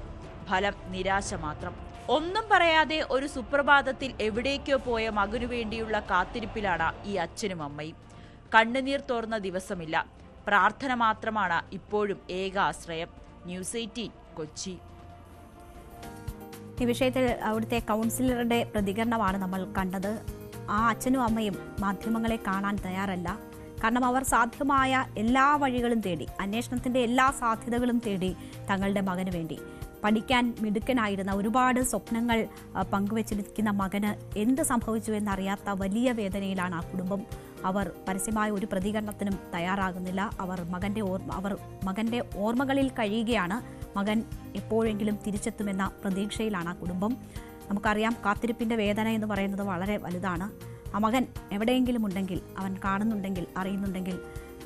ഫലം നിരാശ മാത്രം. ഒന്നും പറയാതെ ഒരു സുപ്രഭാതത്തിൽ എവിടേക്കോ പോയ മകനു വേണ്ടിയുള്ള കാത്തിരിപ്പിലാണ് ഈ അച്ഛനും അമ്മയും. കണ്ണുനീർ തോർന്ന ദിവസമില്ല. പ്രാർത്ഥന മാത്രമാണ് ഇപ്പോഴും ഏക ആശ്രയം. ന്യൂസ് 18 കൊച്ചി. ഈ വിഷയത്തിൽ അവിടുത്തെ കൗൺസിലറുടെ പ്രതികരണമാണ് നമ്മൾ കണ്ടത്. ആ അച്ഛനും അമ്മയും മാധ്യമങ്ങളെ കാണാൻ തയ്യാറല്ല. കാരണം അവർ സാധ്യമായ എല്ലാ വഴികളും തേടി, അന്വേഷണത്തിൻ്റെ എല്ലാ സാധ്യതകളും തേടി തങ്ങളുടെ മകന് വേണ്ടി. പഠിക്കാൻ മിടുക്കനായിരുന്ന, ഒരുപാട് സ്വപ്നങ്ങൾ പങ്കുവച്ചിരിക്കുന്ന മകന് എന്ത് സംഭവിച്ചു എന്നറിയാത്ത വലിയ വേദനയിലാണ് ആ കുടുംബം. അവർ പരസ്യമായ ഒരു പ്രതികരണത്തിനും തയ്യാറാകുന്നില്ല. അവർ മകൻ്റെ ഓർമ്മകളിൽ കഴിയുകയാണ്. മകൻ എപ്പോഴെങ്കിലും തിരിച്ചെത്തുമെന്ന പ്രതീക്ഷയിലാണ് ആ കുടുംബം. നമുക്കറിയാം, കാത്തിരിപ്പിൻ്റെ വേദന എന്ന് പറയുന്നത് വളരെ വലുതാണ്. ആ മകൻ എവിടെയെങ്കിലും ഉണ്ടെങ്കിൽ, അവൻ കാണുന്നുണ്ടെങ്കിൽ, അറിയുന്നുണ്ടെങ്കിൽ,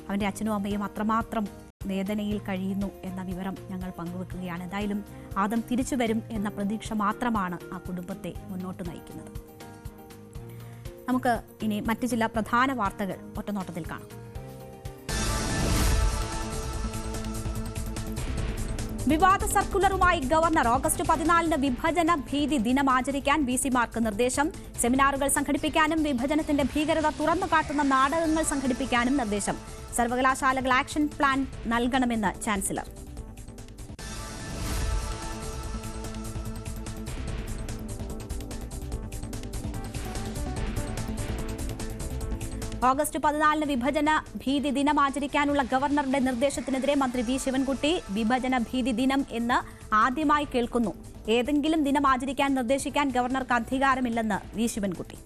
അവൻ്റെ അച്ഛനും അമ്മയും അത്രമാത്രം വേദനയിൽ കഴിയുന്നു എന്ന വിവരം ഞങ്ങൾ പങ്കുവെക്കുകയാണ്. എന്തായാലും ആദം തിരിച്ചു വരും എന്ന പ്രതീക്ഷ മാത്രമാണ് ആ കുടുംബത്തെ മുന്നോട്ട് നയിക്കുന്നത്. നമുക്ക് ഇനി മറ്റ് ചില പ്രധാന വാർത്തകൾ ഒറ്റനോട്ടത്തിൽ കാണാം. വിവാദ സർക്കുലറുമായി ഗവർണർ. ഓഗസ്റ്റ് 14 വിഭജന ഭീതി ദിനം ആചരിക്കാൻ VC-മാർക്ക് നിർദ്ദേശം. സെമിനാറുകൾ സംഘടിപ്പിക്കാനും വിഭജനത്തിന്റെ ഭീകരത തുറന്നുകാട്ടുന്ന നാടകങ്ങൾ സംഘടിപ്പിക്കാനും നിർദ്ദേശം. സർവകലാശാലകൾ ആക്ഷൻ പ്ലാൻ നൽകണമെന്ന് ചാൻസലർ. ഓഗസ്റ്റ് 14 വിഭജന ഭീതി ദിനം ആചരിക്കാനുള്ള ഗവർണറുടെ നിർദ്ദേശത്തിനെതിരെ മന്ത്രി വി ശിവൻകുട്ടി. വിഭജന ഭീതി ദിനം എന്ന് ആദ്യമായി കേൾക്കുന്നു. ഏതെങ്കിലും ദിനം ആചരിക്കാൻ നിർദ്ദേശിക്കാൻ ഗവർണർക്ക് അധികാരമില്ലെന്ന് വി ശിവൻകുട്ടി.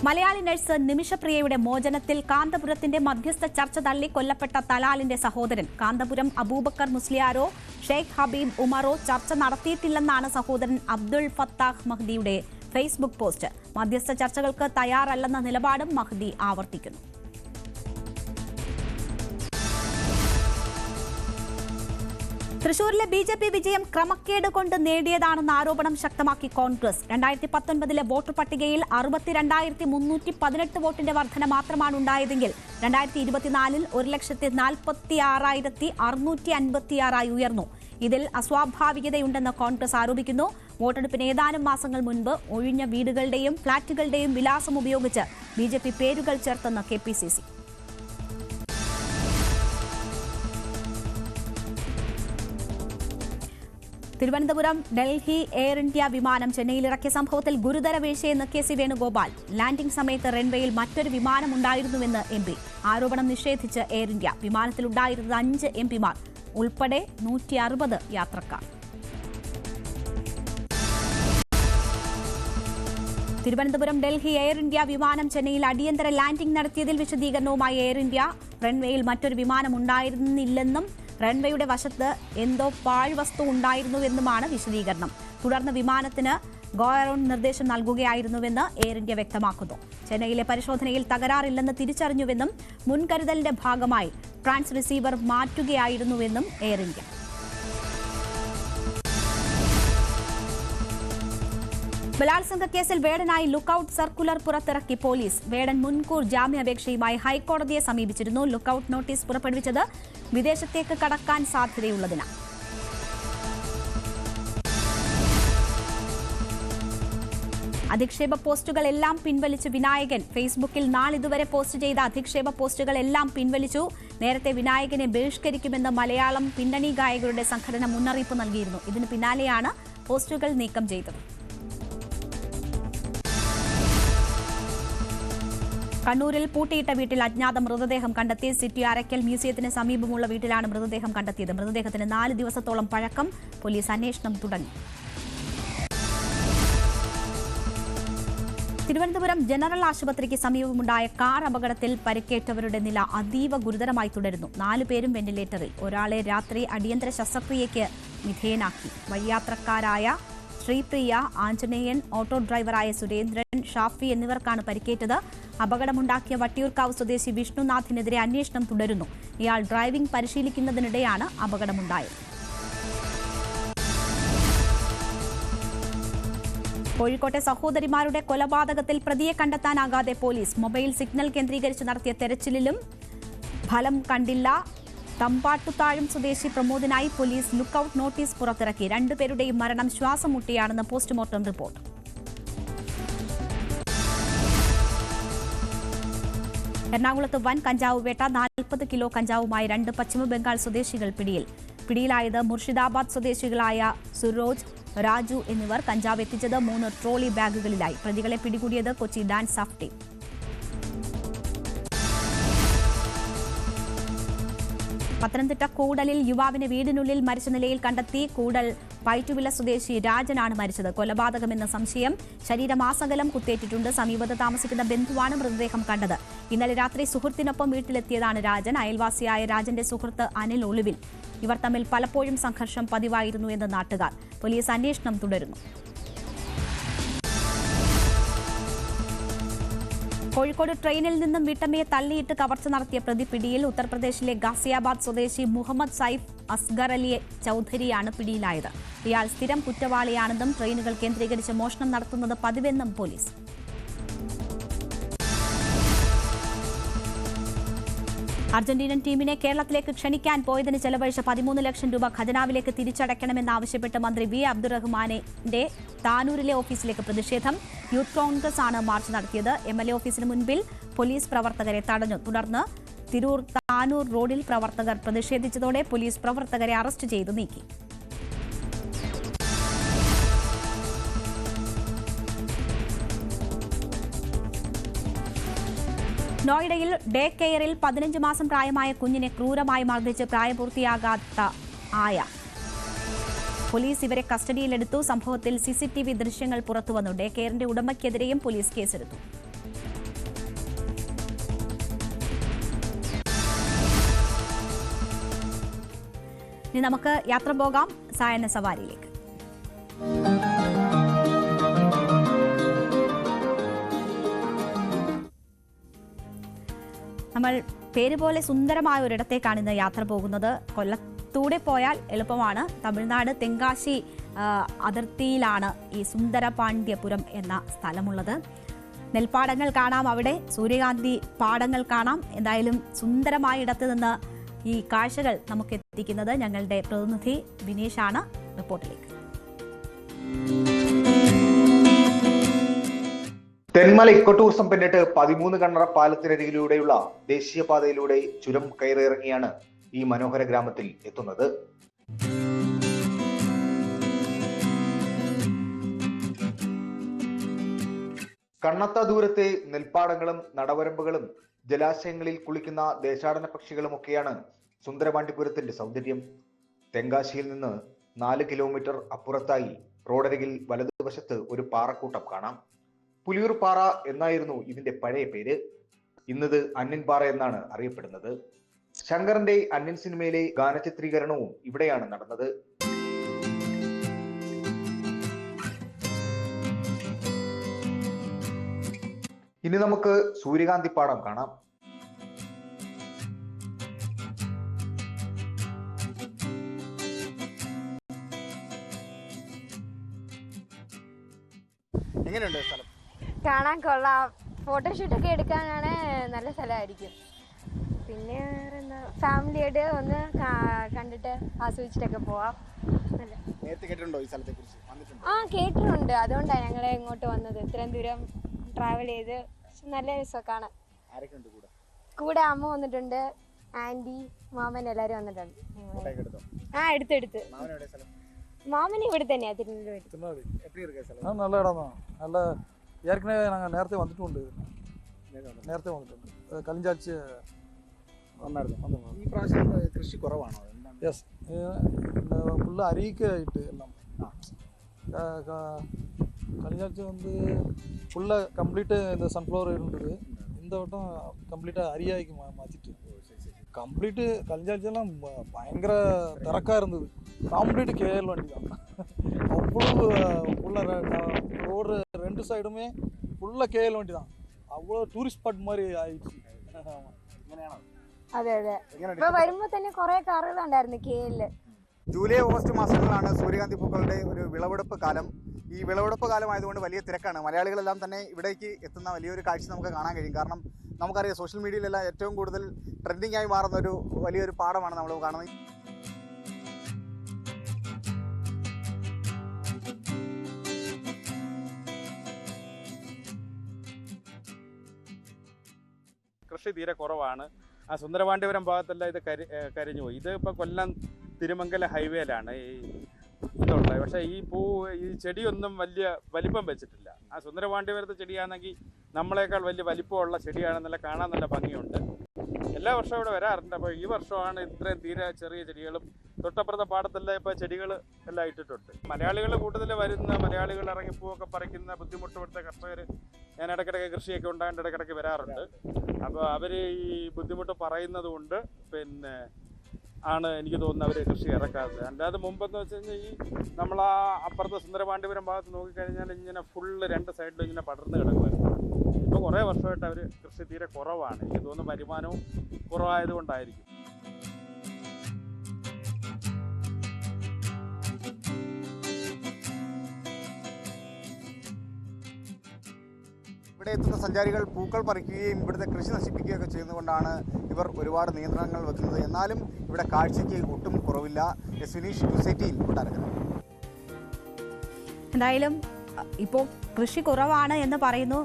മലയാളി നഴ്സ് നിമിഷപ്രിയയുടെ മോചനത്തിൽ കാന്തപുരത്തിന്റെ മധ്യസ്ഥ ചർച്ച തള്ളി കൊല്ലപ്പെട്ട തലാലിന്റെ സഹോദരൻ. കാന്തപുരം അബൂബക്കർ മുസ്ലിയാരോ ഷെയ്ഖ് ഹബീബ് ഉമറോ ചർച്ച നടത്തിയിട്ടില്ലെന്നാണ് സഹോദരൻ അബ്ദുൾ ഫത്താഹ് മഹ്ദിയുടെ ഫേസ്ബുക്ക് പോസ്റ്റ്. മധ്യസ്ഥ ചർച്ചകൾക്ക് തയ്യാറല്ലെന്ന നിലപാടും മഹ്ദി ആവർത്തിക്കുന്നു. തൃശൂരിലെ BJP വിജയം ക്രമക്കേട് കൊണ്ട് നേടിയതാണെന്ന ആരോപണം ശക്തമാക്കി കോൺഗ്രസ്. 2019 വോട്ടർ പട്ടികയിൽ 62,318 വോട്ടിന്റെ വർധന മാത്രമാണ് ഉണ്ടായതെങ്കിൽ 2024 1,46,656 ഉയർന്നു. ഇതിൽ അസ്വാഭാവികതയുണ്ടെന്ന് കോൺഗ്രസ് ആരോപിക്കുന്നു. വോട്ടെടുപ്പിന് ഏതാനും മാസങ്ങൾ മുൻപ് ഒഴിഞ്ഞ വീടുകളുടെയും ഫ്ളാറ്റുകളുടെയും വിലാസം ഉപയോഗിച്ച് BJP പേരുകൾ ചേർത്തെന്ന് KPCC. Thiruvananthapuram Delhi air India വിമാനം ചെന്നൈയിൽ ഇറക്കിയ സംഭവത്തിൽ ഗുരുതര വീഴ്ചയെന്ന് KC വേണുഗോപാൽ. ലാൻഡിംഗ് സമയത്ത് റൺവേയിൽ മറ്റൊരു വിമാനം ഉണ്ടായിരുന്നുവെന്ന് MP. ആരോപണം നിഷേധിച്ച് എയർ ഇന്ത്യ. വിമാനത്തിലുണ്ടായിരുന്നത് 5 MPമാർ ഉൾപ്പെടെ 160 യാത്രക്കാർ. തിരുവനന്തപുരം ഡൽഹി എയർ ഇന്ത്യ വിമാനം ചെന്നൈയിൽ അടിയന്തര ലാൻഡിംഗ് നടത്തിയതിൽ വിശദീകരണവുമായി എയർ ഇന്ത്യ. റൺവേയിൽ മറ്റൊരു വിമാനം ഉണ്ടായിരുന്നില്ലെന്നും റൺവേയുടെ വശത്ത് എന്തോ പാഴ്വസ്തു ഉണ്ടായിരുന്നുവെന്നുമാണ് വിശദീകരണം. തുടർന്ന് വിമാനത്തിന് ഗോ അറൌണ്ട് നിർദ്ദേശം നൽകുകയായിരുന്നുവെന്ന് എയർ ഇന്ത്യ വ്യക്തമാക്കുന്നു. ചെന്നൈയിലെ പരിശോധനയിൽ തകരാറില്ലെന്ന് തിരിച്ചറിഞ്ഞുവെന്നും മുൻകരുതലിന്റെ ഭാഗമായി ട്രാൻസ് റിസീവർ മാറ്റുകയായിരുന്നുവെന്നും എയർ ഇന്ത്യ. ബലാത്സംഗ കേസിൽ വേടനായി ലുക്കൌട്ട് സർക്കുലർ പുറത്തിറക്കി പോലീസ്. വേടൻ മുൻകൂർ ജാമ്യാപേക്ഷയുമായി ഹൈക്കോടതിയെ സമീപിച്ചിരുന്നു. ലുക്കൌട്ട് നോട്ടീസ് പുറപ്പെടുവിച്ചത് വിദേശത്തേക്ക് കടക്കാൻ സാധ്യതയുള്ളതിനാൽ. അധിക്ഷേപ പോസ്റ്റുകളെല്ലാം പിൻവലിച്ച് വിനായകൻ. ഫേസ്ബുക്കിൽ നാളിതുവരെ പോസ്റ്റ് ചെയ്ത അധിക്ഷേപ പോസ്റ്റുകളെല്ലാം പിൻവലിച്ചു. നേരത്തെ വിനായകനെ ബഹിഷ്കരിക്കുമെന്ന് മലയാളം പിന്നണി ഗായകരുടെ സംഘടന മുന്നറിയിപ്പ് നൽകിയിരുന്നു. ഇതിന് പിന്നാലെയാണ് പോസ്റ്റുകൾ നീക്കം ചെയ്തത്. കണ്ണൂരിൽ പൂട്ടിയിട്ട വീട്ടിൽ അജ്ഞാത മൃതദേഹം കണ്ടെത്തി. സിറ്റി അരക്കൽ മ്യൂസിയത്തിന് സമീപമുള്ള വീട്ടിലാണ് മൃതദേഹം കണ്ടെത്തിയത്. മൃതദേഹത്തിന് 4 ദിവസത്തോളം പഴക്കം. പോലീസ് അന്വേഷണം തുടങ്ങി. തിരുവനന്തപുരം ജനറൽ ആശുപത്രിക്ക് സമീപമുണ്ടായ കാർ അപകടത്തിൽ പരിക്കേറ്റവരുടെ നില അതീവ ഗുരുതരമായി തുടരുന്നു. 4 പേരും വെന്റിലേറ്ററിൽ. ഒരാളെ രാത്രി അടിയന്തര ശസ്ത്രക്രിയയ്ക്ക് വിധേയനാക്കി. വഴിയാത്രക്കാരായ ശ്രീപ്രിയ, ആഞ്ജനേയൻ, ഓട്ടോ ഡ്രൈവറായ സുരേന്ദ്രൻ, ഷാഫി എന്നിവർക്കാണ് പരിക്കേറ്റത്. അപകടമുണ്ടാക്കിയ വട്ടിയൂർക്കാവ് സ്വദേശി വിഷ്ണുനാഥിനെതിരെ അന്വേഷണം തുടരുന്നു. ഇയാൾ ഡ്രൈവിംഗ് പരിശീലിക്കുന്നതിനിടെയാണ് അപകടമുണ്ടായത്. കോഴിക്കോട്ടെ സഹോദരിമാരുടെ കൊലപാതകത്തിൽ പ്രതിയെ കണ്ടെത്താനാകാതെ പോലീസ്. മൊബൈൽ സിഗ്നൽ കേന്ദ്രീകരിച്ച് നടത്തിയ തെരച്ചിലിലും ഫലം കണ്ടില്ല. തമ്പാട്ടുതാഴം സ്വദേശി പ്രമോദിനായി പോലീസ് ലുക്കൌട്ട് നോട്ടീസ് പുറത്തിറക്കി. രണ്ടുപേരുടെയും മരണം ശ്വാസം മുട്ടിയാണെന്ന് പോസ്റ്റ്മോർട്ടം റിപ്പോർട്ട്. എറണാകുളത്ത് വൻ കഞ്ചാവ് വേട്ട. 40 കിലോ കഞ്ചാവുമായി 2 പശ്ചിമബംഗാൾ സ്വദേശികൾ പിടിയിൽ. പിടിയിലായത് മുർഷിദാബാദ് സ്വദേശികളായ സുരോജ്, രാജു എന്നിവർ. കഞ്ചാവ് എത്തിച്ചത് 3 ട്രോളി ബാഗുകളിലായി. പ്രതികളെ പിടികൂടിയത് Kochi DANSAF team. Pathanamthitta കൂടലിൽ യുവാവിനെ വീടിനുള്ളിൽ മരിച്ച നിലയിൽ കണ്ടെത്തി. കൂടൽ പൈറ്റുവില സ്വദേശി രാജനാണ് മരിച്ചത്. കൊലപാതകമെന്ന സംശയം. ശരീരമാസകലം കുത്തേറ്റിട്ടുണ്ട്. സമീപത്ത് താമസിക്കുന്ന ബന്ധുവാണ് മൃതദേഹം കണ്ടത്. ഇന്നലെ രാത്രി സുഹൃത്തിനൊപ്പം വീട്ടിലെത്തിയതാണ് രാജൻ. അയൽവാസിയായ രാജന്റെ സുഹൃത്ത് അനിൽ ഒളിവിൽ. ഇവർ തമ്മിൽ പലപ്പോഴും സംഘർഷം പതിവായിരുന്നു എന്ന് നാട്ടുകാർ. പോലീസ് അന്വേഷണം തുടരുന്നു. കോഴിക്കോട് ട്രെയിനിൽ നിന്നും വീട്ടമ്മയെ തള്ളിയിട്ട് കവർച്ച നടത്തിയ പ്രതി പിടിയിൽ. ഉത്തർപ്രദേശിലെ ഗാസിയാബാദ് സ്വദേശി മുഹമ്മദ് സൈഫ് അസ്ഗർ അലി ചൌധരിയാണ് പിടിയിലായത്. ഇയാൾ സ്ഥിരം കുറ്റവാളിയാണെന്നും ട്രെയിനുകൾ കേന്ദ്രീകരിച്ച് മോഷണം നടത്തുന്നത് പതിവെന്നും പോലീസ്. അർജന്റീനൻ ടീമിനെ കേരളത്തിലേക്ക് ക്ഷണിക്കാൻ പോയതിന് ചെലവഴിച്ച 13 ലക്ഷം രൂപ ഖജനാവിലേക്ക് തിരിച്ചടയ്ക്കണമെന്നാവശ്യപ്പെട്ട് മന്ത്രി വി അബ്ദുറഹ്മാന്റെ താനൂരിലെ ഓഫീസിലേക്ക് പ്രതിഷേധം. യൂത്ത് കോൺഗ്രസ് ആണ് മാർച്ച് നടത്തിയത്. MLA ഓഫീസിന് മുൻപിൽ പോലീസ് പ്രവർത്തകരെ തടഞ്ഞു. തുടർന്ന് തിരൂർ താനൂർ റോഡിൽ പ്രവർത്തകർ പ്രതിഷേധിച്ചതോടെ പോലീസ് പ്രവർത്തകരെ അറസ്റ്റ് ചെയ്തു നീക്കി. നോയിഡയിൽ ഡേ കെയറിൽ 15 മാസം പ്രായമായ കുഞ്ഞിനെ ക്രൂരമായി മർദ്ദിച്ച് പ്രായപൂർത്തിയാകാത്ത ആയ. പോലീസ് ഇവരെ കസ്റ്റഡിയിലെടുത്തു. സംഭവത്തിൽ CCTV ദൃശ്യങ്ങൾ പുറത്തുവന്നു. ഡേ കെയറിന്റെ ഉടമയ്ക്കെതിരെയും പോലീസ് കേസെടുത്തു. ഇനി നമുക്ക് യാത്ര പോകാം സായന്ന സവാരിയിലേക്ക്. നമ്മൾ പേര് പോലെ സുന്ദരമായ ഒരിടത്തേക്കാണ് ഇന്ന് യാത്ര പോകുന്നത്. കൊല്ലത്തൂടെ പോയാൽ എളുപ്പമാണ്. തമിഴ്നാട് തെങ്കാശി അതിർത്തിയിലാണ് ഈ സുന്ദരപാണ്ഡ്യപുരം എന്ന സ്ഥലമുള്ളത്. നെൽപ്പാടങ്ങൾ കാണാം, അവിടെ സൂര്യകാന്തി പാടങ്ങൾ കാണാം. എന്തായാലും സുന്ദരമായ ഇടത്ത് നിന്ന് ഈ കാഴ്ചകൾ നമുക്ക് എത്തിക്കുന്നത് ഞങ്ങളുടെ പ്രതിനിധി ബിനീഷാണ്. റിപ്പോർട്ടിലേക്ക്. തെന്മല ഇക്കോ ടൂറിസം പിന്നിട്ട് 13 കണ്ണറ പാലത്തിനരികിലൂടെയുള്ള ദേശീയപാതയിലൂടെ ചുരം കയറിയിറങ്ങിയാണ് ഈ മനോഹര ഗ്രാമത്തിൽ എത്തുന്നത്. കണ്ണത്ത ദൂരത്തെ നെൽപ്പാടങ്ങളും നടവരമ്പുകളും ജലാശയങ്ങളിൽ കുളിക്കുന്ന ദേശാടന പക്ഷികളുമൊക്കെയാണ് സുന്ദരപാണ്ഡ്യപുരത്തിന്റെ സൗന്ദര്യം. തെങ്കാശിയിൽ നിന്ന് 4 കിലോമീറ്റർ അപ്പുറത്തായി റോഡരികിൽ വലതുവശത്ത് ഒരു പാറക്കൂട്ടം കാണാം. പുലിയൂർ പാറ എന്നായിരുന്നു ഇതിന്റെ പഴയ പേര്. ഇന്നത് അന്യൻ പാറ എന്നാണ് അറിയപ്പെടുന്നത്. ശങ്കറിന്റെ അന്യൻ സിനിമയിലെ ഗാനചിത്രീകരണവും ഇവിടെയാണ് നടന്നത്. ഇനി നമുക്ക് സൂര്യകാന്തി പാടം കാണാം. എങ്ങനെയുണ്ട് സ്ഥലം? കാണാൻ കൊള്ളാം. ഫോട്ടോഷൂട്ടൊക്കെ എടുക്കാനാണ് നല്ല സ്ഥലമായിരിക്കും. പിന്നെ വേറെന്താ, ഫാമിലിയായിട്ട് ഒന്ന് കണ്ടിട്ട് ആസ്വദിച്ചിട്ടൊക്കെ പോവാം. നേരത്തെ കേട്ടിട്ടുണ്ടോ ഈ സ്ഥലത്തെ കുറിച്ച്? ആ കേട്ടിട്ടുണ്ട്. അതുകൊണ്ടാണ് ഞങ്ങൾ ഇങ്ങോട്ട് വന്നത്. ഇത്രയും ദൂരം ട്രാവൽ ചെയ്ത് നല്ല രസം കാണാൻ. ആരൊക്കെയുണ്ട് കൂടെ? കൂടെ അമ്മ വന്നിട്ടുണ്ട്, ആന്റി, മാമൻ എല്ലാവരും വന്നിട്ടുണ്ട്. ആ എടുത്തെടുത്ത്. மாமன் ഇവിടെ തന്നെയാ திருநெல்வேலி. எப்படி இருக்கு സ്ഥലം? நல்ல இடம் தான். நல்ல ஏற்கனவே நாங்கள் நேரത്തെ വന്നിട്ടുണ്ട്. നേരത്തെ വന്നിട്ടുണ്ട്. കലിഞ്ചാഴ്ച വന്നായിരുന്നു. ഈ പ്രാവശ്യം കൃഷി കുറവാണോ? യെസ്, ഫുള്ള് അരിയൊക്കെ ആയിട്ട് എല്ലാം. கலிஞ்சாட்சி வந்து ஃபுல்லாக கம்ப்ளீட்டாக இந்த சன்ஃப்ளவர் இருந்தது. இந்த வட்டம் கம்ப்ளீட்டாக அரியாய்க்கு மாற்றிட்டு கம்ப்ளீட்டு கலிஞ்சாட்சியெல்லாம் பயங்கர திறக்காக இருந்தது. கம்ப்ளீட்டு கேஎல் வண்டி தான். அவ்வளோ ஃபுல்லாக ரோடு 2 சைடுமே ஃபுல்லாக கேஎல் வண்டி தான். அவ்வளோ டூரிஸ்ட் ஸ்பாட் மாதிரி ஆயிடுச்சு. അതെ അതെ ഇപ്പൊ വരുമ്പോ തന്നെ കുറെ കാറുകളുണ്ടായിരുന്നു KL. ജൂലൈ ഓഗസ്റ്റ് മാസങ്ങളാണ് സൂര്യകാന്തി പൂക്കളുടെ ഒരു വിളവെടുപ്പ് കാലം. ഈ വിളവെടുപ്പ് കാലമായതുകൊണ്ട് വലിയ തിരക്കാണ്. മലയാളികളെല്ലാം തന്നെ ഇവിടേക്ക് എത്തുന്ന വലിയൊരു കാഴ്ച നമുക്ക് കാണാൻ കഴിയും. കാരണം നമുക്കറിയാം സോഷ്യൽ മീഡിയയിലെല്ലാം ഏറ്റവും കൂടുതൽ ട്രെൻഡിങ് ആയി മാറുന്ന ഒരു വലിയൊരു പാടമാണ് നമ്മൾ കാണുന്നത്. കൃഷി തീരെ കുറവാണ്. ആ സുന്ദരപാണ്ഡ്യപുരം ഭാഗത്തെല്ലാം ഇത് കരിഞ്ഞു പോയി. ഇത് ഇപ്പോൾ കൊല്ലം തിരുമംഗല ഹൈവേയിലാണ് ഇതുള്ളത്. പക്ഷേ ഈ ചെടിയൊന്നും വലിയ വലിപ്പം വെച്ചിട്ടില്ല. ആ സുന്ദരപാണ്ഡ്യപുരത്തെ ചെടിയാണെങ്കിൽ നമ്മളെക്കാൾ വലിയ വലിപ്പമുള്ള ചെടിയാണ്. നല്ല കാണാൻ നല്ല ഭംഗിയുണ്ട്. എല്ലാ വർഷവും ഇവിടെ വരാറുണ്ട്. അപ്പോൾ ഈ വർഷമാണ് ഇത്രയും തീരെ ചെറിയ ചെടികളും തൊട്ടപ്പുറത്തെ പാടത്തെല്ലാം ഇപ്പോൾ ചെടികൾ എല്ലാം ഇട്ടിട്ടുണ്ട്. മലയാളികൾ കൂടുതൽ വരുന്ന മലയാളികൾ ഇറങ്ങിപ്പൂവൊക്കെ പറിക്കുന്ന ബുദ്ധിമുട്ട് കർഷകർ ഞാൻ ഇടയ്ക്കിടയ്ക്ക് കൃഷിയൊക്കെ ഉണ്ടാകേണ്ട ഇടയ്ക്കിടയ്ക്ക് വരാറുണ്ട്. അപ്പോൾ അവർ ഈ ബുദ്ധിമുട്ട് പറയുന്നത് കൊണ്ട് പിന്നെ ആണ് എനിക്ക് തോന്നുന്നത് അവർ കൃഷി ഇറക്കാത്തത്. അല്ലാതെ മുമ്പെന്ന് വെച്ച് കഴിഞ്ഞാൽ ഈ നമ്മൾ ആ അപ്പുറത്തെ സുന്ദരപാണ്ഡ്യപുരം ഭാഗത്ത് നോക്കിക്കഴിഞ്ഞാൽ ഇങ്ങനെ ഫുള്ള് രണ്ട് സൈഡിലും ഇങ്ങനെ പടർന്ന് കിടക്കുമായിരുന്നു. ഇപ്പോൾ കുറേ വർഷമായിട്ട് അവർ കൃഷി തീരെ കുറവാണ്. എനിക്ക് തോന്നുന്നു വരുമാനവും കുറവായതുകൊണ്ടായിരിക്കും. ഇവിടെ എത്തുന്ന സഞ്ചാരികൾ പൂക്കൾ പറിക്കുകയും ഇവിടുത്തെ കൃഷി നശിപ്പിക്കുകയൊക്കെ ചെയ്യുന്നതുകൊണ്ടാണ് ഇവർ ഒരുപാട് നിയന്ത്രണങ്ങൾ വെക്കുന്നത്. എന്നാലും ഇവിടെ കാഴ്ചയ്ക്ക് ഒട്ടും കുറവില്ല. വിനീഷ് ന്യൂസ്18 കൊട്ടാരക്കര. എന്തായാലും ഇപ്പോൾ കൃഷി കുറവാണ് എന്ന് പറയുന്നു.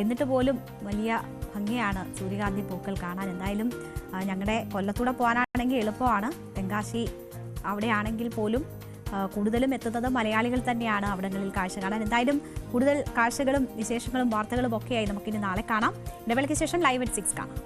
എന്നിട്ട് പോലും വലിയ ഭംഗിയാണ് സൂര്യകാന്തി പൂക്കൾ കാണാൻ. എന്തായാലും ഞങ്ങളുടെ കൊല്ലത്തൂടെ പോകാനാണെങ്കിൽ എളുപ്പമാണ്. തെങ്കാശി അവിടെയാണെങ്കിൽ പോലും കൂടുതലും എത്തുന്നത് മലയാളികൾ തന്നെയാണ് അവിടങ്ങളിൽ കാഴ്ച കാണാൻ. എന്തായാലും കൂടുതൽ കാഴ്ചകളും വിശേഷങ്ങളും വാർത്തകളും ഒക്കെയായി നമുക്കിനി നാളെ കാണാം. ഇടവേളയ്ക്ക് ശേഷം ലൈവ് at 6 കാണാം.